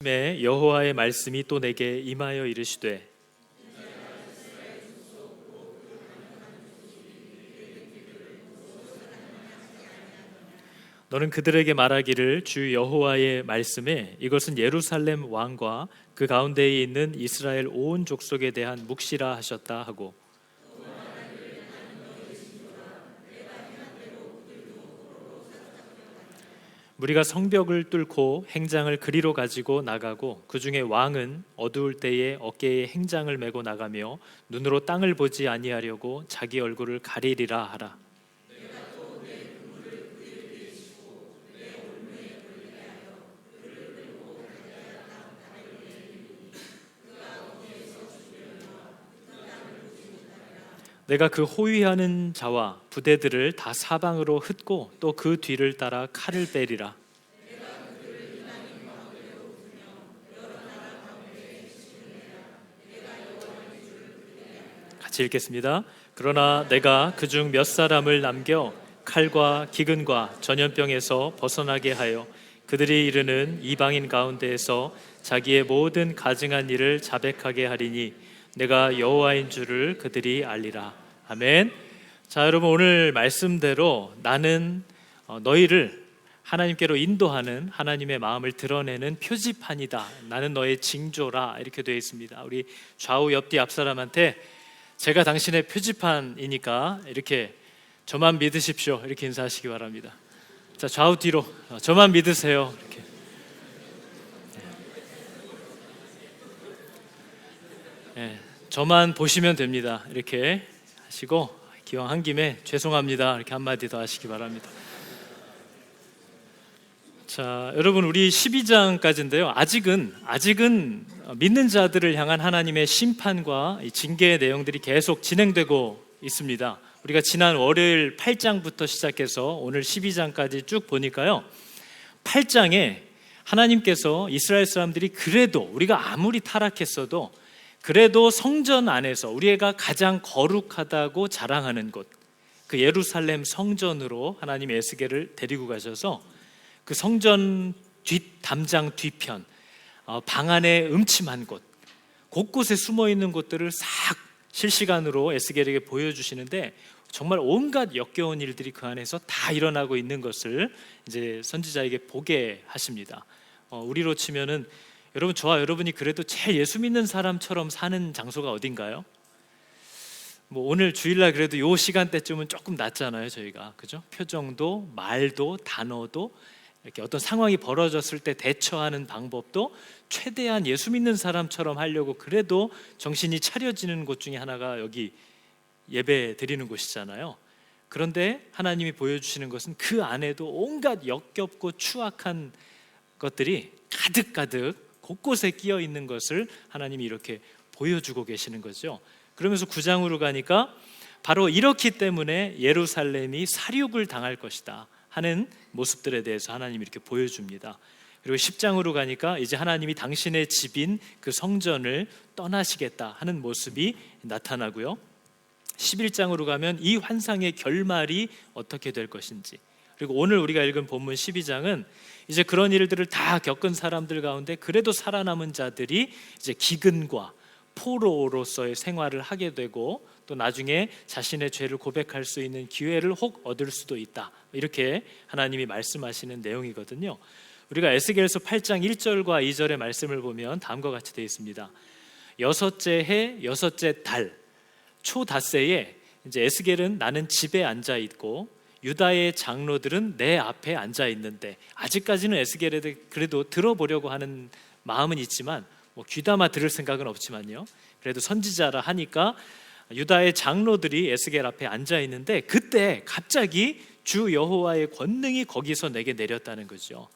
여호와의 말씀이 또 내게 임하여 이르시되 너는 그들에게 말하기를 주 여호와의 말씀에 이것은 예루살렘 왕과 그 가운데에 있는 이스라엘 온 족속에 대한 묵시라 하셨다 하고, 무리가 성벽을 뚫고 행장을 그리로 가지고 나가고 그 중에 왕은 어두울 때에 어깨에 행장을 메고 나가며 눈으로 땅을 보지 아니하려고 자기 얼굴을 가리리라 하라. 내가 그 호위하는 자와 부대들을 다 사방으로 흩고 또 그 뒤를 따라 칼을 빼리라. 같이 읽겠습니다. 그러나 내가 그중 몇 사람을 남겨 칼과 기근과 전염병에서 벗어나게 하여 그들이 이르는 이방인 가운데에서 자기의 모든 가증한 일을 자백하게 하리니 내가 여호와인 줄을 그들이 알리라. 아멘. 자, 여러분, 오늘 말씀대로 나는 너희를 하나님께로 인도하는 하나님의 마음을 드러내는 표지판이다. 나는 너의 징조라. 이렇게 되어 있습니다. 우리 좌우 옆뒤 앞 사람한테 제가 당신의 표지판이니까 이렇게 저만 믿으십시오. 이렇게 인사하시기 바랍니다. 자, 좌우 뒤로 저만 믿으세요. 이렇게. 네, 저만 보시면 됩니다. 이렇게 하시고 기왕 한 김에 죄송합니다. 이렇게 한마디 더 하시기 바랍니다. 자, 여러분, 우리 12장까지인데요. 아직은 믿는 자들을 향한 하나님의 심판과 징계의 내용들이 계속 진행되고 있습니다. 우리가 지난 월요일 8장부터 시작해서 오늘 12장까지 쭉 보니까요, 8장에 하나님께서 이스라엘 사람들이 그래도 우리가 아무리 타락했어도 그래도 성전 안에서 우리가 가장 거룩하다고 자랑하는 곳, 그 예루살렘 성전으로 하나님 에스겔을 데리고 가셔서 그 성전 담장 뒤편, 방 안에 음침한 곳, 곳곳에 숨어 있는 곳들을 싹 실시간으로 에스겔에게 보여주시는데 정말 온갖 역겨운 일들이 그 안에서 다 일어나고 있는 것을 이제 선지자에게 보게 하십니다. 우리로 치면은 여러분, 저와 여러분이 그래도 제일 예수 믿는 사람처럼 사는 장소가 어딘가요? 뭐 오늘 주일날 그래도 요 시간대쯤은 조금 낫잖아요, 저희가. 그죠? 표정도, 말도, 단어도, 이렇게 어떤 상황이 벌어졌을 때 대처하는 방법도 최대한 예수 믿는 사람처럼 하려고 그래도 정신이 차려지는 곳 중에 하나가 여기 예배 드리는 곳이잖아요. 그런데 하나님이 보여주시는 것은 그 안에도 온갖 역겹고 추악한 것들이 가득가득 곳곳에 끼어 있는 것을 하나님이 이렇게 보여주고 계시는 거죠. 그러면서 9장으로 가니까 바로 이렇기 때문에 예루살렘이 살육을 당할 것이다 하는 모습들에 대해서 하나님이 이렇게 보여줍니다. 그리고 10장으로 가니까 이제 하나님이 당신의 집인 그 성전을 떠나시겠다 하는 모습이 나타나고요. 11장으로 가면 이 환상의 결말이 어떻게 될 것인지, 그리고 오늘 우리가 읽은 본문 12장은 이제 그런 일들을 다 겪은 사람들 가운데 그래도 살아남은 자들이 이제 기근과 포로로서의 생활을 하게 되고 또 나중에 자신의 죄를 고백할 수 있는 기회를 혹 얻을 수도 있다, 이렇게 하나님이 말씀하시는 내용이거든요. 우리가 에스겔서 8장 1절과 2절의 말씀을 보면 다음과 같이 되어 있습니다. 여섯째 해 여섯째 달 초닷새에 이제 에스겔은 나는 집에 앉아 있고 유다의 장로들은 내 앞에 앉아 있는데, 아직까지는 에스겔에 그래도 들어보려고 하는 마음은 있지만 뭐 귀담아 들을 생각은 없지만요, 그래도 선지자라 하니까 유다의 장로들이 에스겔 앞에 앉아 있는데 그때 갑자기 주 여호와의 권능이 거기서 내게 내렸다는 거죠.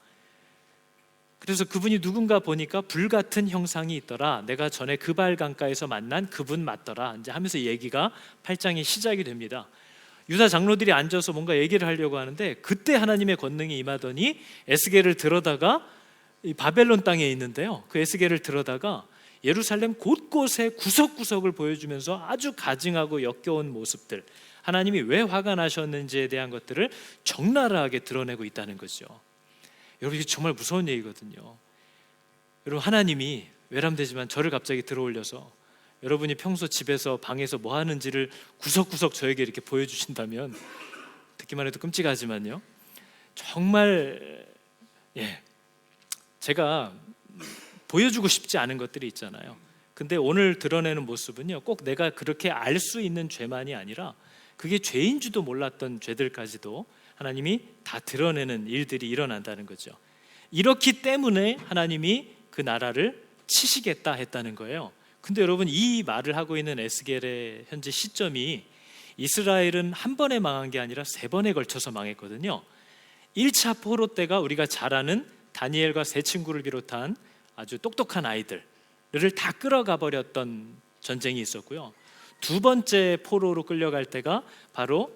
그래서 그분이 누군가 보니까 불같은 형상이 있더라. 내가 전에 그발 강가에서 만난 그분 맞더라. 이제 하면서 얘기가 8장이 시작이 됩니다. 유다 장로들이 앉아서 뭔가 얘기를 하려고 하는데 그때 하나님의 권능이 임하더니 에스겔을 들어다가 이 바벨론 땅에 있는데요, 그 에스겔을 들어다가 예루살렘 곳곳에 구석구석을 보여주면서 아주 가증하고 역겨운 모습들, 하나님이 왜 화가 나셨는지에 대한 것들을 적나라하게 드러내고 있다는 거죠. 여러분, 이게 정말 무서운 얘기거든요. 여러분, 하나님이 외람되지만 저를 갑자기 들어올려서 여러분이 평소 집에서 방에서 뭐 하는지를 구석구석 저에게 이렇게 보여주신다면, 듣기만 해도 끔찍하지만요, 정말 제가 보여주고 싶지 않은 것들이 있잖아요. 근데 오늘 드러내는 모습은요, 꼭 내가 그렇게 알 수 있는 죄만이 아니라 그게 죄인 줄도 몰랐던 죄들까지도 하나님이 다 드러내는 일들이 일어난다는 거죠. 이렇기 때문에 하나님이 그 나라를 치시겠다 했다는 거예요. 근데 여러분, 이 말을 하고 있는 에스겔의 현재 시점이 이스라엘은 한 번에 망한 게 아니라 3번에 걸쳐서 망했거든요. 1차 포로 때가 우리가 잘 아는 다니엘과 세 친구를 비롯한 아주 똑똑한 아이들을 다 끌어가 버렸던 전쟁이 있었고요. 2번째 포로로 끌려갈 때가 바로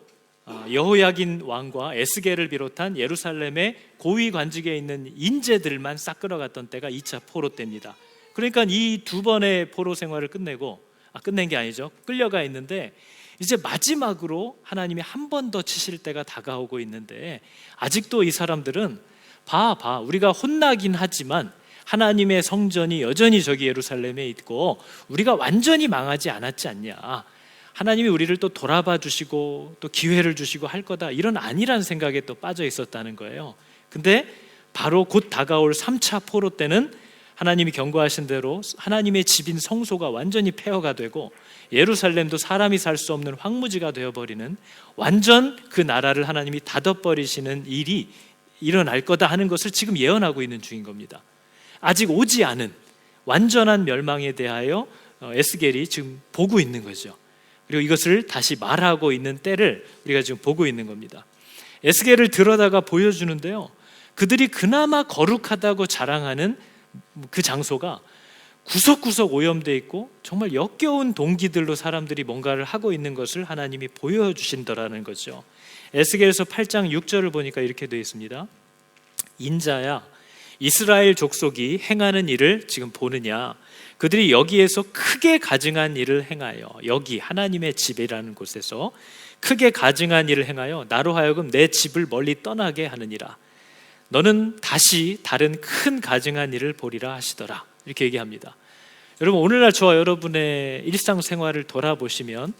여호야긴 왕과 에스겔을 비롯한 예루살렘의 고위 관직에 있는 인재들만 싹 끌어갔던 때가 2차 포로 때입니다. 그러니까 이 2번의 포로 생활을 끝낸 게 아니죠. 끌려가 있는데 이제 마지막으로 하나님이 한 번 더 치실 때가 다가오고 있는데, 아직도 이 사람들은 우리가 혼나긴 하지만 하나님의 성전이 여전히 저기 예루살렘에 있고 우리가 완전히 망하지 않았지 않냐, 하나님이 우리를 또 돌아봐 주시고 또 기회를 주시고 할 거다, 이런 안일한 생각에 또 빠져 있었다는 거예요. 근데 바로 곧 다가올 3차 포로 때는 하나님이 경고하신 대로 하나님의 집인 성소가 완전히 폐허가 되고 예루살렘도 사람이 살 수 없는 황무지가 되어버리는, 완전 그 나라를 하나님이 닫아버리시는 일이 일어날 거다 하는 것을 지금 예언하고 있는 중인 겁니다. 아직 오지 않은 완전한 멸망에 대하여 에스겔이 지금 보고 있는 거죠. 그리고 이것을 다시 말하고 있는 때를 우리가 지금 보고 있는 겁니다. 에스겔을 들여다가 보여주는데요, 그들이 그나마 거룩하다고 자랑하는 그 장소가 구석구석 오염되어 있고 정말 역겨운 동기들로 사람들이 뭔가를 하고 있는 것을 하나님이 보여주신다라는 거죠. 에스겔서 8장 6절을 보니까 이렇게 되어 있습니다. 인자야, 이스라엘 족속이 행하는 일을 지금 보느냐? 그들이 여기에서 크게 가증한 일을 행하여, 여기 하나님의 집이라는 곳에서 크게 가증한 일을 행하여 나로 하여금 내 집을 멀리 떠나게 하느니라. 너는 다시 다른 큰 가증한 일을 보리라 하시더라. 이렇게 얘기합니다. 여러분, 오늘날 저와 여러분의 일상생활을 돌아보시면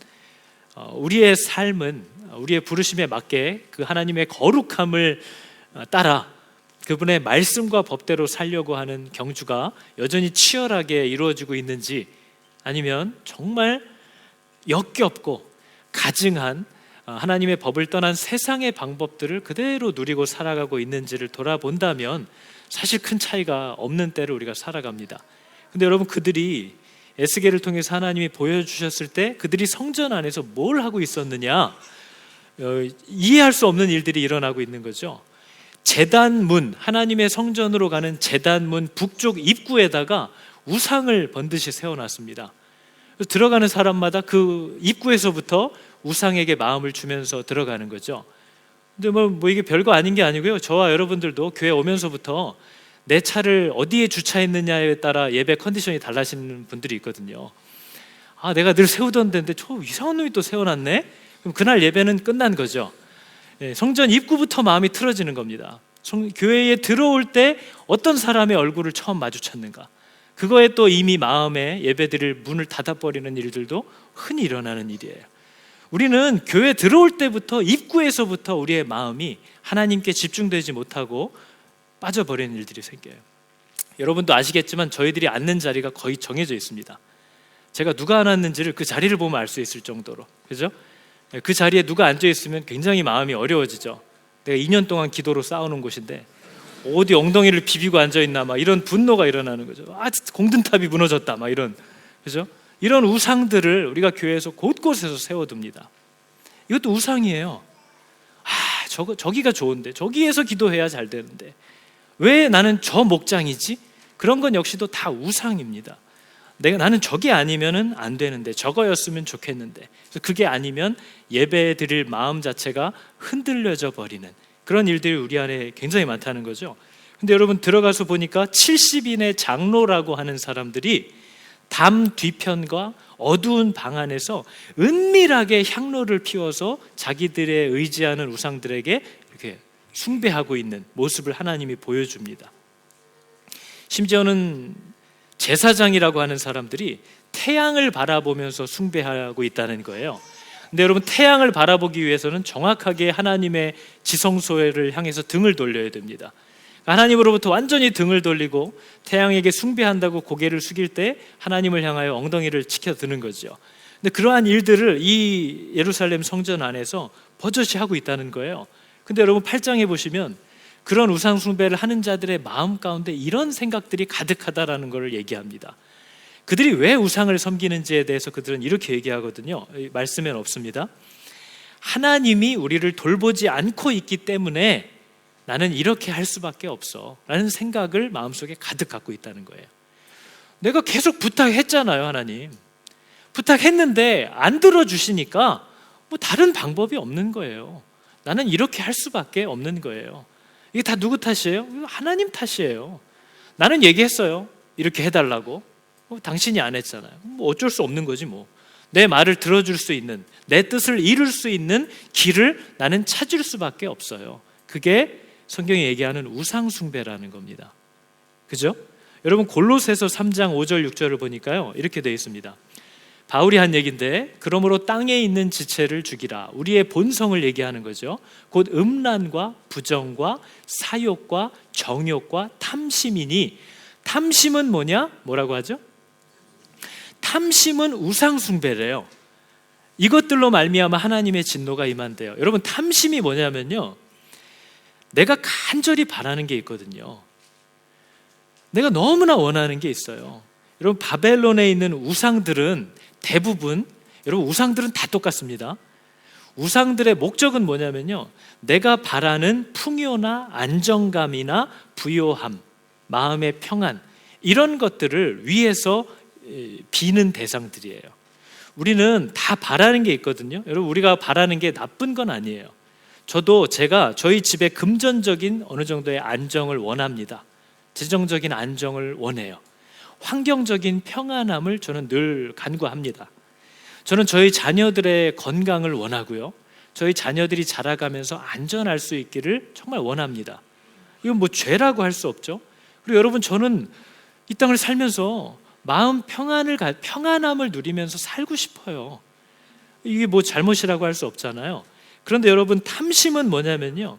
우리의 삶은 우리의 부르심에 맞게 그 하나님의 거룩함을 따라 그분의 말씀과 법대로 살려고 하는 경주가 여전히 치열하게 이루어지고 있는지, 아니면 정말 역겹고 가증한 하나님의 법을 떠난 세상의 방법들을 그대로 누리고 살아가고 있는지를 돌아본다면 사실 큰 차이가 없는 때를 우리가 살아갑니다. 근데 여러분, 그들이 에스겔을 통해서 하나님이 보여주셨을 때 그들이 성전 안에서 뭘 하고 있었느냐, 이해할 수 없는 일들이 일어나고 있는 거죠. 제단문, 하나님의 성전으로 가는 제단문 북쪽 입구에다가 우상을 번듯이 세워놨습니다. 들어가는 사람마다 그 입구에서부터 우상에게 마음을 주면서 들어가는 거죠. 근데 뭐 이게 별거 아닌 게 아니고요, 저와 여러분들도 교회 오면서부터 내 차를 어디에 주차했느냐에 따라 예배 컨디션이 달라지는 분들이 있거든요. 내가 늘 세우던 데인데 저 이상한 놈이 또 세워놨네? 그럼 그날 예배는 끝난 거죠. 성전 입구부터 마음이 틀어지는 겁니다. 교회에 들어올 때 어떤 사람의 얼굴을 처음 마주쳤는가, 그거에 또 이미 마음에 예배드릴 문을 닫아버리는 일들도 흔히 일어나는 일이에요. 우리는 교회 들어올 때부터, 입구에서부터 우리의 마음이 하나님께 집중되지 못하고 빠져버리는 일들이 생겨요. 여러분도 아시겠지만 저희들이 앉는 자리가 거의 정해져 있습니다. 제가 누가 앉았는지를 그 자리를 보면 알 수 있을 정도로, 그죠? 그 자리에 누가 앉아 있으면 굉장히 마음이 어려워지죠. 내가 2년 동안 기도로 쌓아놓은 곳인데 어디 엉덩이를 비비고 앉아 있나, 막 이런 분노가 일어나는 거죠. 공든탑이 무너졌다, 막 이런, 그죠? 이런 우상들을 우리가 교회에서 곳곳에서 세워둡니다. 이것도 우상이에요. 저기가 좋은데, 저기에서 기도해야 잘 되는데 왜 나는 저 목장이지? 그런 건 역시도 다 우상입니다. 나는 저게 아니면은 안 되는데, 저거였으면 좋겠는데, 그래서 그게 아니면 예배 드릴 마음 자체가 흔들려져 버리는 그런 일들이 우리 안에 굉장히 많다는 거죠. 근데 여러분, 들어가서 보니까 70인의 장로라고 하는 사람들이 담 뒤편과 어두운 방 안에서 은밀하게 향로를 피워서 자기들의 의지하는 우상들에게 이렇게 숭배하고 있는 모습을 하나님이 보여줍니다. 심지어는 제사장이라고 하는 사람들이 태양을 바라보면서 숭배하고 있다는 거예요. 근데 여러분, 태양을 바라보기 위해서는 정확하게 하나님의 지성소를 향해서 등을 돌려야 됩니다. 하나님으로부터 완전히 등을 돌리고 태양에게 숭배한다고 고개를 숙일 때 하나님을 향하여 엉덩이를 치켜드는 거죠. 근데 그러한 일들을 이 예루살렘 성전 안에서 버젓이 하고 있다는 거예요. 근데 여러분, 8장에 보시면 그런 우상 숭배를 하는 자들의 마음 가운데 이런 생각들이 가득하다라는 것을 얘기합니다. 그들이 왜 우상을 섬기는지에 대해서 그들은 이렇게 얘기하거든요. 말씀엔 없습니다. 하나님이 우리를 돌보지 않고 있기 때문에 나는 이렇게 할 수밖에 없어 라는 생각을 마음속에 가득 갖고 있다는 거예요. 내가 계속 부탁했잖아요. 하나님 부탁했는데 안 들어주시니까 뭐 다른 방법이 없는 거예요. 나는 이렇게 할 수밖에 없는 거예요. 이게 다 누구 탓이에요? 하나님 탓이에요. 나는 얘기했어요. 이렇게 해달라고. 당신이 안 했잖아요. 뭐 어쩔 수 없는 거지 뭐. 내 말을 들어줄 수 있는, 내 뜻을 이룰 수 있는 길을 나는 찾을 수밖에 없어요. 그게 성경이 얘기하는 우상 숭배라는 겁니다. 그죠? 여러분, 골로새서 3장 5절 6절을 보니까요, 이렇게 되어 있습니다. 바울이 한 얘기인데, 그러므로 땅에 있는 지체를 죽이라. 우리의 본성을 얘기하는 거죠. 곧 음란과 부정과 사욕과 정욕과 탐심이니, 탐심은 뭐냐? 뭐라고 하죠? 탐심은 우상 숭배래요. 이것들로 말미암아 하나님의 진노가 임한대요. 여러분, 탐심이 뭐냐면요, 내가 간절히 바라는 게 있거든요. 내가 너무나 원하는 게 있어요. 여러분, 바벨론에 있는 우상들은 대부분, 여러분, 우상들은 다 똑같습니다. 우상들의 목적은 뭐냐면요, 내가 바라는 풍요나 안정감이나 부요함, 마음의 평안, 이런 것들을 위해서 비는 대상들이에요. 우리는 다 바라는 게 있거든요. 여러분, 우리가 바라는 게 나쁜 건 아니에요. 저도 저희 집에 금전적인 어느 정도의 안정을 원합니다. 재정적인 안정을 원해요. 환경적인 평안함을 저는 늘 간구합니다. 저는 저희 자녀들의 건강을 원하고요, 저희 자녀들이 자라가면서 안전할 수 있기를 정말 원합니다. 이건 뭐 죄라고 할 수 없죠. 그리고 여러분, 저는 이 땅을 살면서 마음 평안함을 누리면서 살고 싶어요. 이게 뭐 잘못이라고 할 수 없잖아요. 그런데 여러분, 탐심은 뭐냐면요,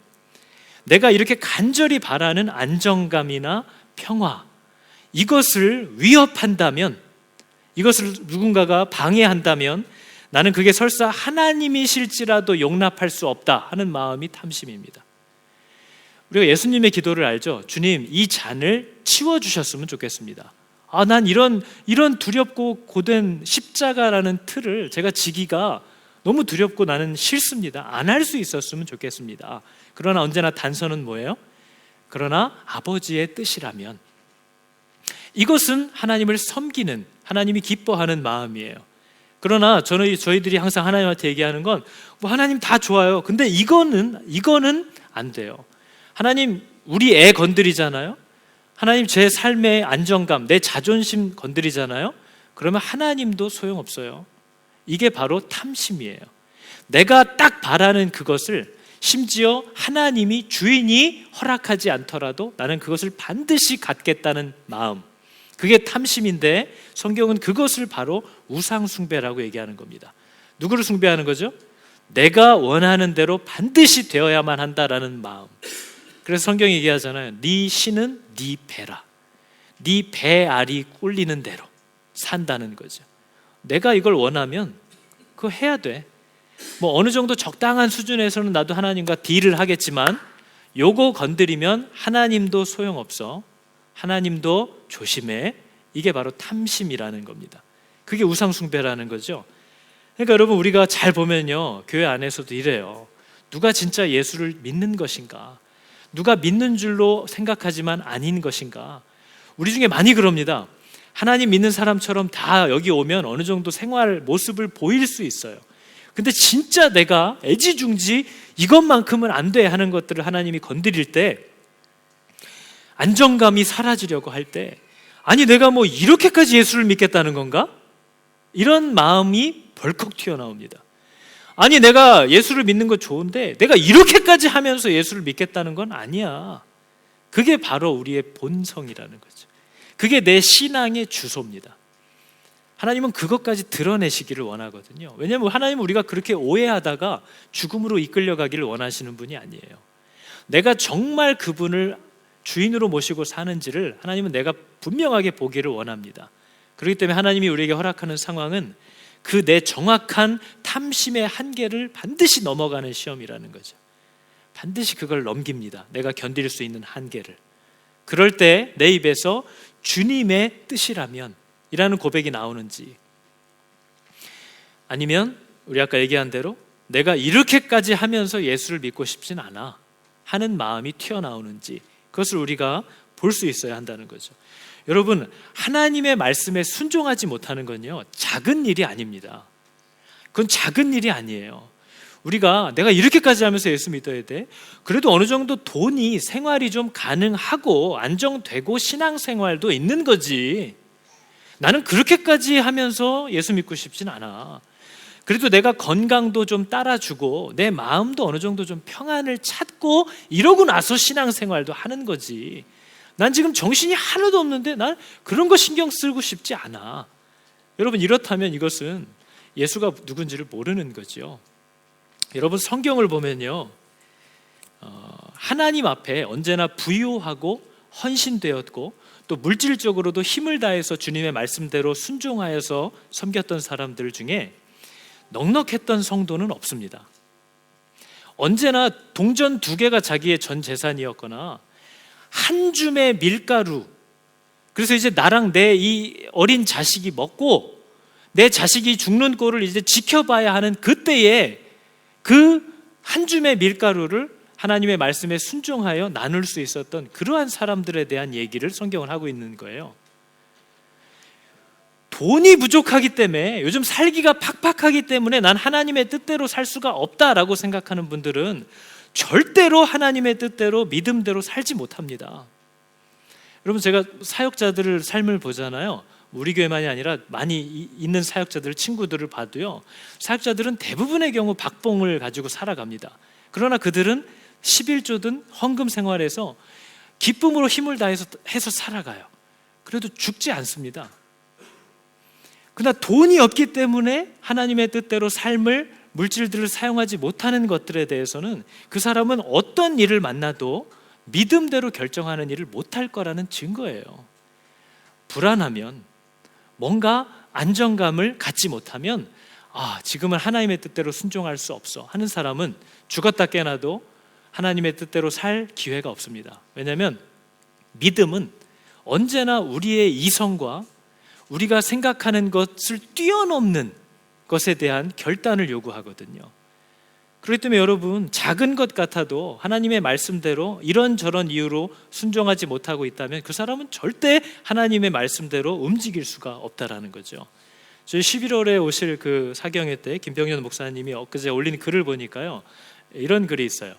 내가 이렇게 간절히 바라는 안정감이나 평화, 이것을 위협한다면, 이것을 누군가가 방해한다면 나는 그게 설사 하나님이실지라도 용납할 수 없다 하는 마음이 탐심입니다. 우리가 예수님의 기도를 알죠? 주님, 이 잔을 치워주셨으면 좋겠습니다. 난 이런 두렵고 고된 십자가라는 틀을 제가 지기가 너무 두렵고 나는 싫습니다. 안 할 수 있었으면 좋겠습니다. 그러나 언제나 단서는 뭐예요? 그러나 아버지의 뜻이라면. 이것은 하나님을 섬기는, 하나님이 기뻐하는 마음이에요. 그러나 저희들이 항상 하나님한테 얘기하는 건, 뭐 하나님 다 좋아요. 근데 이거는 안 돼요. 하나님, 우리 애 건드리잖아요. 하나님, 제 삶의 안정감, 내 자존심 건드리잖아요. 그러면 하나님도 소용없어요. 이게 바로 탐심이에요. 내가 딱 바라는 그것을 심지어 하나님이, 주인이 허락하지 않더라도 나는 그것을 반드시 갖겠다는 마음, 그게 탐심인데, 성경은 그것을 바로 우상 숭배라고 얘기하는 겁니다. 누구를 숭배하는 거죠? 내가 원하는 대로 반드시 되어야만 한다라는 마음. 그래서 성경이 얘기하잖아요. 네 신은 네 배라. 네 배 알이 꼴리는 대로 산다는 거죠. 내가 이걸 원하면 그거 해야 돼. 뭐 어느 정도 적당한 수준에서는 나도 하나님과 딜을 하겠지만, 요거 건드리면 하나님도 소용없어. 하나님도 조심해. 이게 바로 탐심이라는 겁니다. 그게 우상 숭배라는 거죠. 그러니까 여러분, 우리가 잘 보면요, 교회 안에서도 이래요. 누가 진짜 예수를 믿는 것인가? 누가 믿는 줄로 생각하지만 아닌 것인가? 우리 중에 많이 그럽니다. 하나님 믿는 사람처럼 다 여기 오면 어느 정도 생활 모습을 보일 수 있어요. 근데 진짜 내가 애지중지 이것만큼은 안 돼 하는 것들을 하나님이 건드릴 때, 안정감이 사라지려고 할 때, 아니 내가 뭐 이렇게까지 예수를 믿겠다는 건가? 이런 마음이 벌컥 튀어나옵니다. 아니 내가 예수를 믿는 거 좋은데 내가 이렇게까지 하면서 예수를 믿겠다는 건 아니야. 그게 바로 우리의 본성이라는 거죠. 그게 내 신앙의 주소입니다. 하나님은 그것까지 드러내시기를 원하거든요. 왜냐하면 하나님은 우리가 그렇게 오해하다가 죽음으로 이끌려가기를 원하시는 분이 아니에요. 내가 정말 그분을 주인으로 모시고 사는지를 하나님은 내가 분명하게 보기를 원합니다. 그렇기 때문에 하나님이 우리에게 허락하는 상황은 그 내 정확한 탐심의 한계를 반드시 넘어가는 시험이라는 거죠. 반드시 그걸 넘깁니다. 내가 견딜 수 있는 한계를. 그럴 때 내 입에서 주님의 뜻이라면 이라는 고백이 나오는지, 아니면 우리 아까 얘기한 대로 내가 이렇게까지 하면서 예수를 믿고 싶진 않아 하는 마음이 튀어나오는지, 그것을 우리가 볼 수 있어야 한다는 거죠. 여러분, 하나님의 말씀에 순종하지 못하는 건요, 작은 일이 아닙니다. 그건 작은 일이 아니에요. 우리가 내가 이렇게까지 하면서 예수 믿어야 돼? 그래도 어느 정도 돈이 생활이 좀 가능하고 안정되고 신앙생활도 있는 거지. 나는 그렇게까지 하면서 예수 믿고 싶진 않아. 그래도 내가 건강도 좀 따라주고 내 마음도 어느 정도 좀 평안을 찾고 이러고 나서 신앙생활도 하는 거지. 난 지금 정신이 하나도 없는데 난 그런 거 신경 쓰고 싶지 않아. 여러분, 이렇다면 이것은 예수가 누군지를 모르는 거죠. 여러분, 성경을 보면요, 하나님 앞에 언제나 부유하고 헌신되었고 또 물질적으로도 힘을 다해서 주님의 말씀대로 순종하여서 섬겼던 사람들 중에 넉넉했던 성도는 없습니다. 언제나 동전 2개가 자기의 전 재산이었거나 한 줌의 밀가루, 그래서 이제 나랑 내 이 어린 자식이 먹고 내 자식이 죽는 꼴을 이제 지켜봐야 하는 그때에 그 한 줌의 밀가루를 하나님의 말씀에 순종하여 나눌 수 있었던 그러한 사람들에 대한 얘기를 성경은 하고 있는 거예요. 돈이 부족하기 때문에, 요즘 살기가 팍팍하기 때문에 난 하나님의 뜻대로 살 수가 없다라고 생각하는 분들은 절대로 하나님의 뜻대로 믿음대로 살지 못합니다. 여러분, 제가 사역자들을 삶을 보잖아요. 우리 교회만이 아니라 많이 있는 사역자들, 친구들을 봐도요, 사역자들은 대부분의 경우 박봉을 가지고 살아갑니다. 그러나 그들은 11조든 헌금 생활에서 기쁨으로 힘을 다해서 살아가요. 그래도 죽지 않습니다. 그러나 돈이 없기 때문에 하나님의 뜻대로 삶을, 물질들을 사용하지 못하는 것들에 대해서는 그 사람은 어떤 일을 만나도 믿음대로 결정하는 일을 못할 거라는 증거예요. 불안하면, 뭔가 안정감을 갖지 못하면 지금은 하나님의 뜻대로 순종할 수 없어 하는 사람은 죽었다 깨어나도 하나님의 뜻대로 살 기회가 없습니다. 왜냐하면 믿음은 언제나 우리의 이성과 우리가 생각하는 것을 뛰어넘는 것에 대한 결단을 요구하거든요. 그렇기 때문에 여러분, 작은 것 같아도 하나님의 말씀대로 이런저런 이유로 순종하지 못하고 있다면 그 사람은 절대 하나님의 말씀대로 움직일 수가 없다라는 거죠. 저희 11월에 오실 그 사경회 때 김병현 목사님이 엊그제 올린 글을 보니까요, 이런 글이 있어요.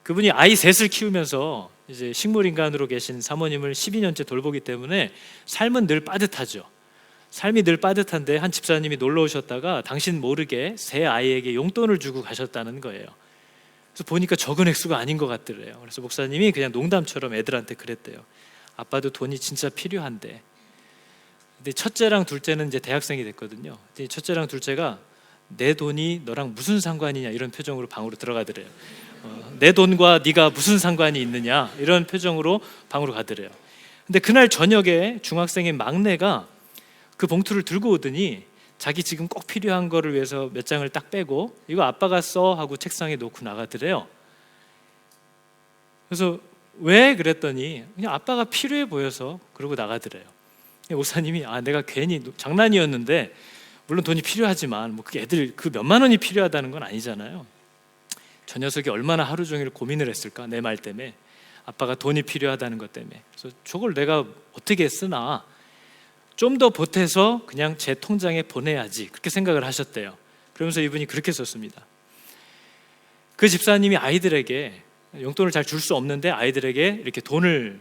그분이 아이 셋을 키우면서 이제 식물인간으로 계신 사모님을 12년째 돌보기 때문에 삶은 늘 빠듯하죠. 삶이 늘 빠듯한데 한 집사님이 놀러 오셨다가 당신 모르게 새 아이에게 용돈을 주고 가셨다는 거예요. 그래서 보니까 적은 액수가 아닌 것 같더래요. 그래서 목사님이 그냥 농담처럼 애들한테 그랬대요. 아빠도 돈이 진짜 필요한데. 근데 첫째랑 둘째는 이제 대학생이 됐거든요. 근데 첫째랑 둘째가 내 돈이 너랑 무슨 상관이냐 이런 표정으로 방으로 들어가더래요. 내 돈과 네가 무슨 상관이 있느냐 이런 표정으로 방으로 가더래요. 근데 그날 저녁에 중학생인 막내가 그 봉투를 들고 오더니 자기 지금 꼭 필요한 거를 위해서 몇 장을 딱 빼고 이거 아빠가 써 하고 책상에 놓고 나가더래요. 그래서 왜 그랬더니 그냥 아빠가 필요해 보여서 그러고 나가더래요. 목사님이 내가 괜히 장난이었는데, 물론 돈이 필요하지만 뭐 그게 애들 그 몇만 원이 필요하다는 건 아니잖아요. 저 녀석이 얼마나 하루 종일 고민을 했을까, 내 말 때문에. 아빠가 돈이 필요하다는 것 때문에. 그래서 저걸 내가 어떻게 쓰나, 좀 더 보태서 그냥 제 통장에 보내야지, 그렇게 생각을 하셨대요. 그러면서 이분이 그렇게 썼습니다. 그 집사님이 아이들에게 용돈을 잘 줄 수 없는데 아이들에게 이렇게 돈을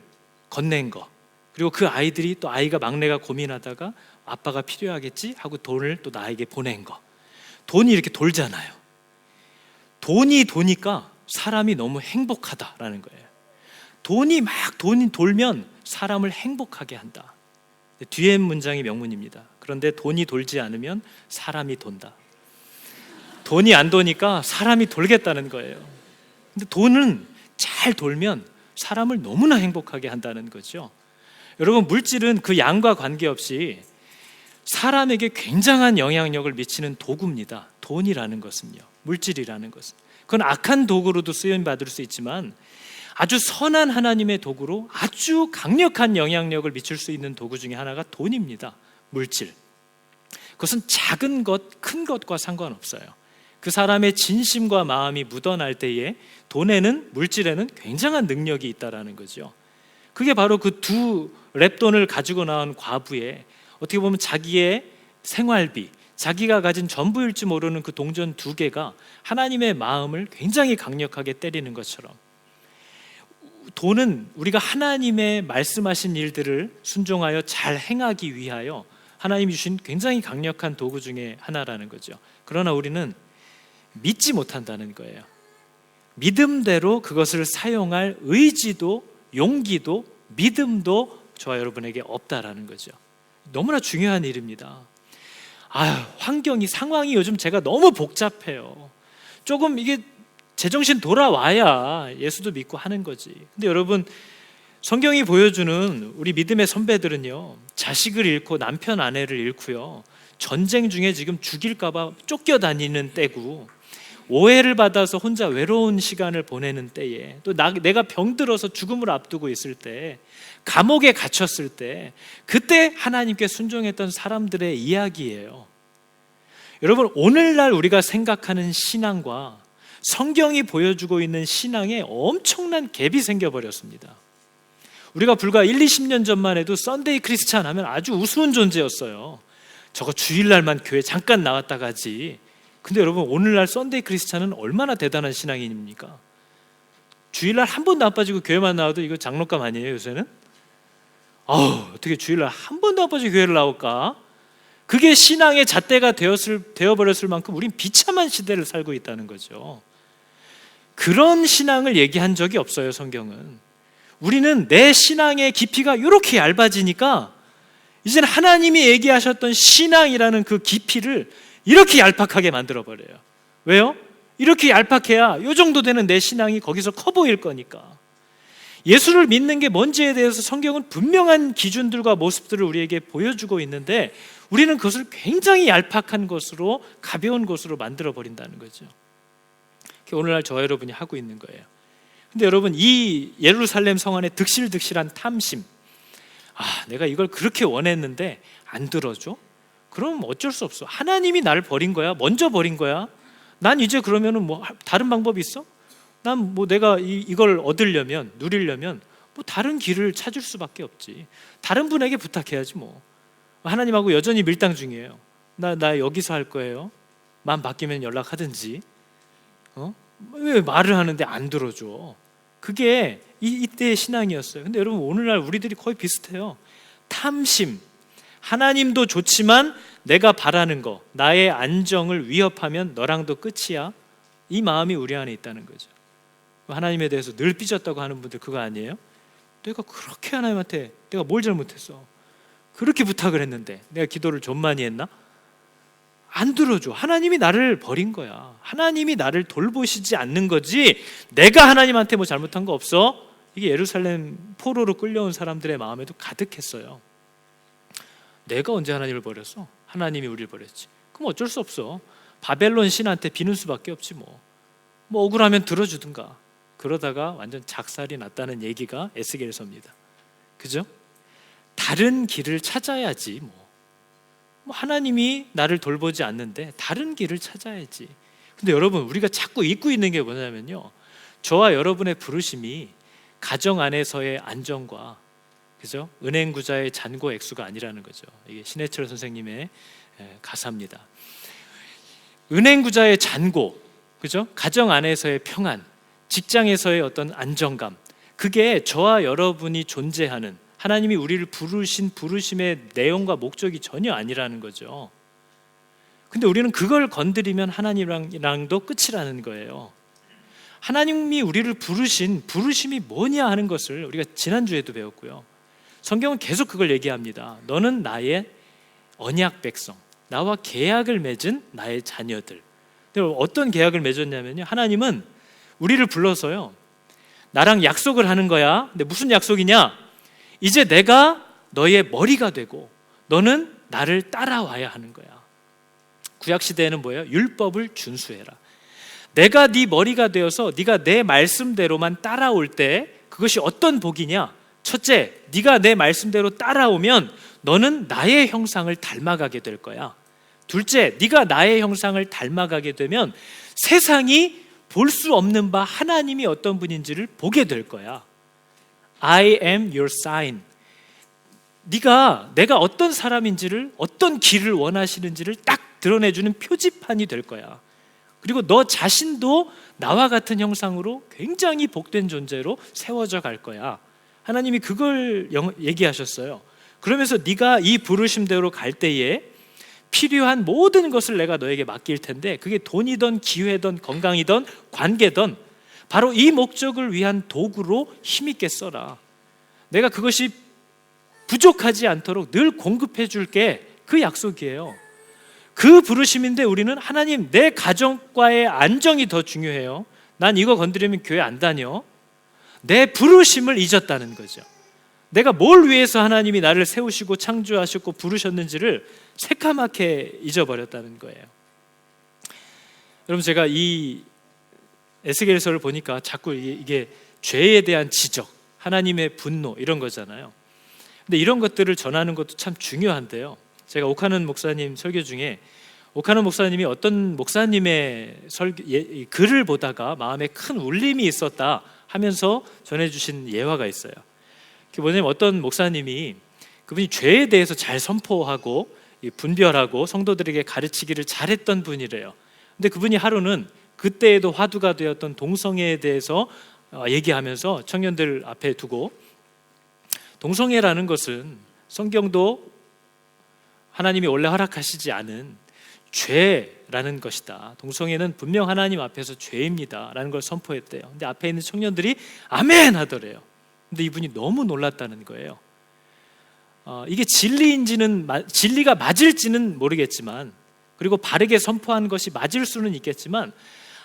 건넨 거, 그리고 그 아이들이 또 아이가 막내가 고민하다가 아빠가 필요하겠지 하고 돈을 또 나에게 보낸 거. 돈이 이렇게 돌잖아요. 돈이 도니까 사람이 너무 행복하다라는 거예요. 돈이 돌면 사람을 행복하게 한다. 뒤에 문장이 명문입니다. 그런데 돈이 돌지 않으면 사람이 돈다. 돈이 안 도니까 사람이 돌겠다는 거예요. 근데 돈은 잘 돌면 사람을 너무나 행복하게 한다는 거죠. 여러분, 물질은 그 양과 관계없이 사람에게 굉장한 영향력을 미치는 도구입니다. 돈이라는 것은요, 물질이라는 것은. 그건 악한 도구로도 쓰임받을 수 있지만 아주 선한 하나님의 도구로 아주 강력한 영향력을 미칠 수 있는 도구 중에 하나가 돈입니다. 물질. 그것은 작은 것, 큰 것과 상관없어요. 그 사람의 진심과 마음이 묻어날 때에 돈에는, 물질에는 굉장한 능력이 있다라는 거죠. 그게 바로 그 두 랩돈을 가지고 나온 과부의, 어떻게 보면 자기의 생활비, 자기가 가진 전부일지 모르는 그 동전 2개가 하나님의 마음을 굉장히 강력하게 때리는 것처럼, 돈은 우리가 하나님의 말씀하신 일들을 순종하여 잘 행하기 위하여 하나님이 주신 굉장히 강력한 도구 중에 하나라는 거죠. 그러나 우리는 믿지 못한다는 거예요. 믿음대로 그것을 사용할 의지도, 용기도, 믿음도 저와 여러분에게 없다라는 거죠. 너무나 중요한 일입니다. 환경이, 상황이 요즘 제가 너무 복잡해요. 조금 이게 제정신 돌아와야 예수도 믿고 하는 거지. 근데 여러분, 성경이 보여주는 우리 믿음의 선배들은요, 자식을 잃고 남편 아내를 잃고요, 전쟁 중에 지금 죽일까 봐 쫓겨다니는 때고, 오해를 받아서 혼자 외로운 시간을 보내는 때에, 또 내가 병들어서 죽음을 앞두고 있을 때, 감옥에 갇혔을 때, 그때 하나님께 순종했던 사람들의 이야기예요. 여러분, 오늘날 우리가 생각하는 신앙과 성경이 보여주고 있는 신앙에 엄청난 갭이 생겨버렸습니다. 우리가 불과 1-20년 전만 해도 썬데이 크리스찬 하면 아주 우스운 존재였어요. 저거 주일날만 교회 잠깐 나왔다 가지. 근데 여러분, 오늘날 썬데이 크리스찬은 얼마나 대단한 신앙인입니까? 주일날 한 번도 안 빠지고 교회만 나와도 이거 장로감 아니에요, 요새는? 어떻게 주일날 한 번도 안 빠지고 교회를 나올까? 그게 신앙의 잣대가 되어버렸을 만큼 우린 비참한 시대를 살고 있다는 거죠. 그런 신앙을 얘기한 적이 없어요, 성경은. 우리는 내 신앙의 깊이가 이렇게 얇아지니까 이제는 하나님이 얘기하셨던 신앙이라는 그 깊이를 이렇게 얄팍하게 만들어버려요. 왜요? 이렇게 얄팍해야 이 정도 되는 내 신앙이 거기서 커 보일 거니까. 예수를 믿는 게 뭔지에 대해서 성경은 분명한 기준들과 모습들을 우리에게 보여주고 있는데, 우리는 그것을 굉장히 얄팍한 것으로, 가벼운 것으로 만들어버린다는 거죠. 그게 오늘날 저와 여러분이 하고 있는 거예요. 근데 여러분, 이 예루살렘 성 안에 득실득실한 탐심, 내가 이걸 그렇게 원했는데 안 들어줘? 그럼 어쩔 수 없어. 하나님이 나를 버린 거야. 먼저 버린 거야. 난 이제 그러면은 뭐 다른 방법이 있어? 난 뭐 내가 이걸 얻으려면, 누리려면 뭐 다른 길을 찾을 수밖에 없지. 다른 분에게 부탁해야지 뭐. 하나님하고 여전히 밀당 중이에요. 나 여기서 할 거예요. 마음 바뀌면 연락하든지. 왜 말을 하는데 안 들어줘? 그게 이때의 신앙이었어요. 근데 여러분, 오늘날 우리들이 거의 비슷해요. 탐심, 하나님도 좋지만 내가 바라는 거, 나의 안정을 위협하면 너랑도 끝이야. 이 마음이 우리 안에 있다는 거죠. 하나님에 대해서 늘 삐졌다고 하는 분들 그거 아니에요? 내가 그렇게 하나님한테 내가 뭘 잘못했어? 그렇게 부탁을 했는데 내가 기도를 좀 많이 했나? 안 들어줘. 하나님이 나를 버린 거야. 하나님이 나를 돌보시지 않는 거지, 내가 하나님한테 뭐 잘못한 거 없어? 이게 예루살렘 포로로 끌려온 사람들의 마음에도 가득했어요. 내가 언제 하나님을 버렸어? 하나님이 우리를 버렸지. 그럼 어쩔 수 없어. 바벨론 신한테 비는 수밖에 없지 뭐 억울하면 들어주든가. 그러다가 완전 작살이 났다는 얘기가 에스겔서입니다. 그죠? 다른 길을 찾아야지 뭐 하나님이 나를 돌보지 않는데 다른 길을 찾아야지. 근데 여러분, 우리가 자꾸 잊고 있는 게 뭐냐면요, 저와 여러분의 부르심이 가정 안에서의 안정과, 그죠? 은행구자의 잔고 액수가 아니라는 거죠. 이게 신해철 선생님의 가사입니다. 은행구자의 잔고, 그죠? 가정 안에서의 평안, 직장에서의 어떤 안정감, 그게 저와 여러분이 존재하는, 하나님이 우리를 부르신 부르심의 내용과 목적이 전혀 아니라는 거죠. 근데 우리는 그걸 건드리면 하나님이랑도 끝이라는 거예요. 하나님이 우리를 부르신 부르심이 뭐냐 하는 것을 우리가 지난주에도 배웠고요. 성경은 계속 그걸 얘기합니다. 너는 나의 언약 백성, 나와 계약을 맺은 나의 자녀들. 근데 어떤 계약을 맺었냐면요, 하나님은 우리를 불러서요, 나랑 약속을 하는 거야. 근데 무슨 약속이냐? 이제 내가 너의 머리가 되고 너는 나를 따라와야 하는 거야. 구약 시대에는 뭐예요? 율법을 준수해라. 내가 네 머리가 되어서 네가 내 말씀대로만 따라올 때 그것이 어떤 복이냐? 첫째, 네가 내 말씀대로 따라오면 너는 나의 형상을 닮아가게 될 거야. 둘째, 네가 나의 형상을 닮아가게 되면 세상이 볼 수 없는 바 하나님이 어떤 분인지를 보게 될 거야. I am your sign. 내가 어떤 사람인지를, 어떤 길을 원하시는지를 딱 드러내주는 표지판이 될 거야. 그리고 너 자신도 나와 같은 형상으로 굉장히 복된 존재로 세워져 갈 거야. 하나님이 그걸 얘기하셨어요. 그러면서 네가 이 부르심대로 갈 때에 필요한 모든 것을 내가 너에게 맡길 텐데, 그게 돈이든 기회든 건강이든 관계든 바로 이 목적을 위한 도구로 힘있게 써라. 내가 그것이 부족하지 않도록 늘 공급해 줄게. 그 약속이에요. 그 부르심인데 우리는 하나님, 내 가정과의 안정이 더 중요해요. 난 이거 건드리면 교회 안 다녀. 내 부르심을 잊었다는 거죠. 내가 뭘 위해서 하나님이 나를 세우시고 창조하셨고 부르셨는지를 새까맣게 잊어버렸다는 거예요. 여러분, 제가 이 에스겔서를 보니까 자꾸 이게 죄에 대한 지적, 하나님의 분노 이런 거잖아요. 근데 이런 것들을 전하는 것도 참 중요한데요, 제가 오카는 목사님 설교 중에 오카는 목사님이 어떤 목사님의 글을 보다가 마음에 큰 울림이 있었다 하면서 전해주신 예화가 있어요. 그게 뭐냐면, 어떤 목사님이, 그분이 죄에 대해서 잘 선포하고 분별하고 성도들에게 가르치기를 잘했던 분이래요. 근데 그분이 하루는 그때에도 화두가 되었던 동성애에 대해서 얘기하면서 청년들 앞에 두고, 동성애라는 것은 성경도 하나님이 원래 허락하시지 않은 죄라는 것이다. 동성애는 분명 하나님 앞에서 죄입니다 라는 걸 선포했대요. 근데 앞에 있는 청년들이 아멘 하더래요. 근데 이분이 너무 놀랐다는 거예요. 이게 진리가 맞을지는 모르겠지만, 그리고 바르게 선포한 것이 맞을 수는 있겠지만,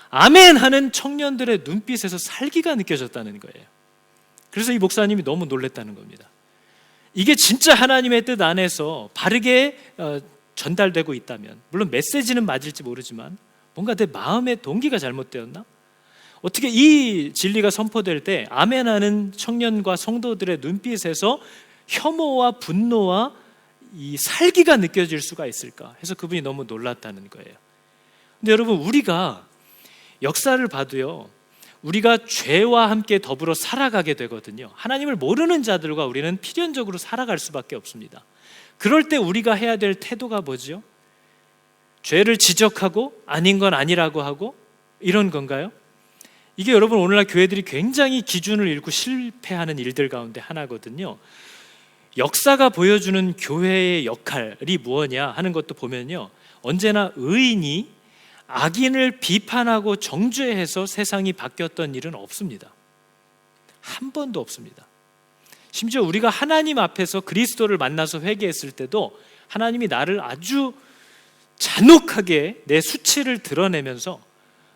아멘 하는 청년들의 눈빛에서 살기가 느껴졌다는 거예요. 그래서 이 목사님이 너무 놀랐다는 겁니다. 이게 진짜 하나님의 뜻 안에서 바르게 전달되고 있다면, 물론 메시지는 맞을지 모르지만 뭔가 내 마음의 동기가 잘못되었나? 어떻게 이 진리가 선포될 때 아멘하는 청년과 성도들의 눈빛에서 혐오와 분노와 이 살기가 느껴질 수가 있을까 해서 그분이 너무 놀랐다는 거예요. 근데 여러분, 우리가 역사를 봐도요, 우리가 죄와 함께 더불어 살아가게 되거든요. 하나님을 모르는 자들과 우리는 필연적으로 살아갈 수밖에 없습니다. 그럴 때 우리가 해야 될 태도가 뭐죠? 죄를 지적하고 아닌 건 아니라고 하고 이런 건가요? 이게 여러분, 오늘날 교회들이 굉장히 기준을 잃고 실패하는 일들 가운데 하나거든요. 역사가 보여주는 교회의 역할이 무엇이냐 하는 것도 보면요, 언제나 의인이 악인을 비판하고 정죄해서 세상이 바뀌었던 일은 없습니다. 한 번도 없습니다. 심지어 우리가 하나님 앞에서 그리스도를 만나서 회개했을 때도 하나님이 나를 아주 잔혹하게 내 수치를 드러내면서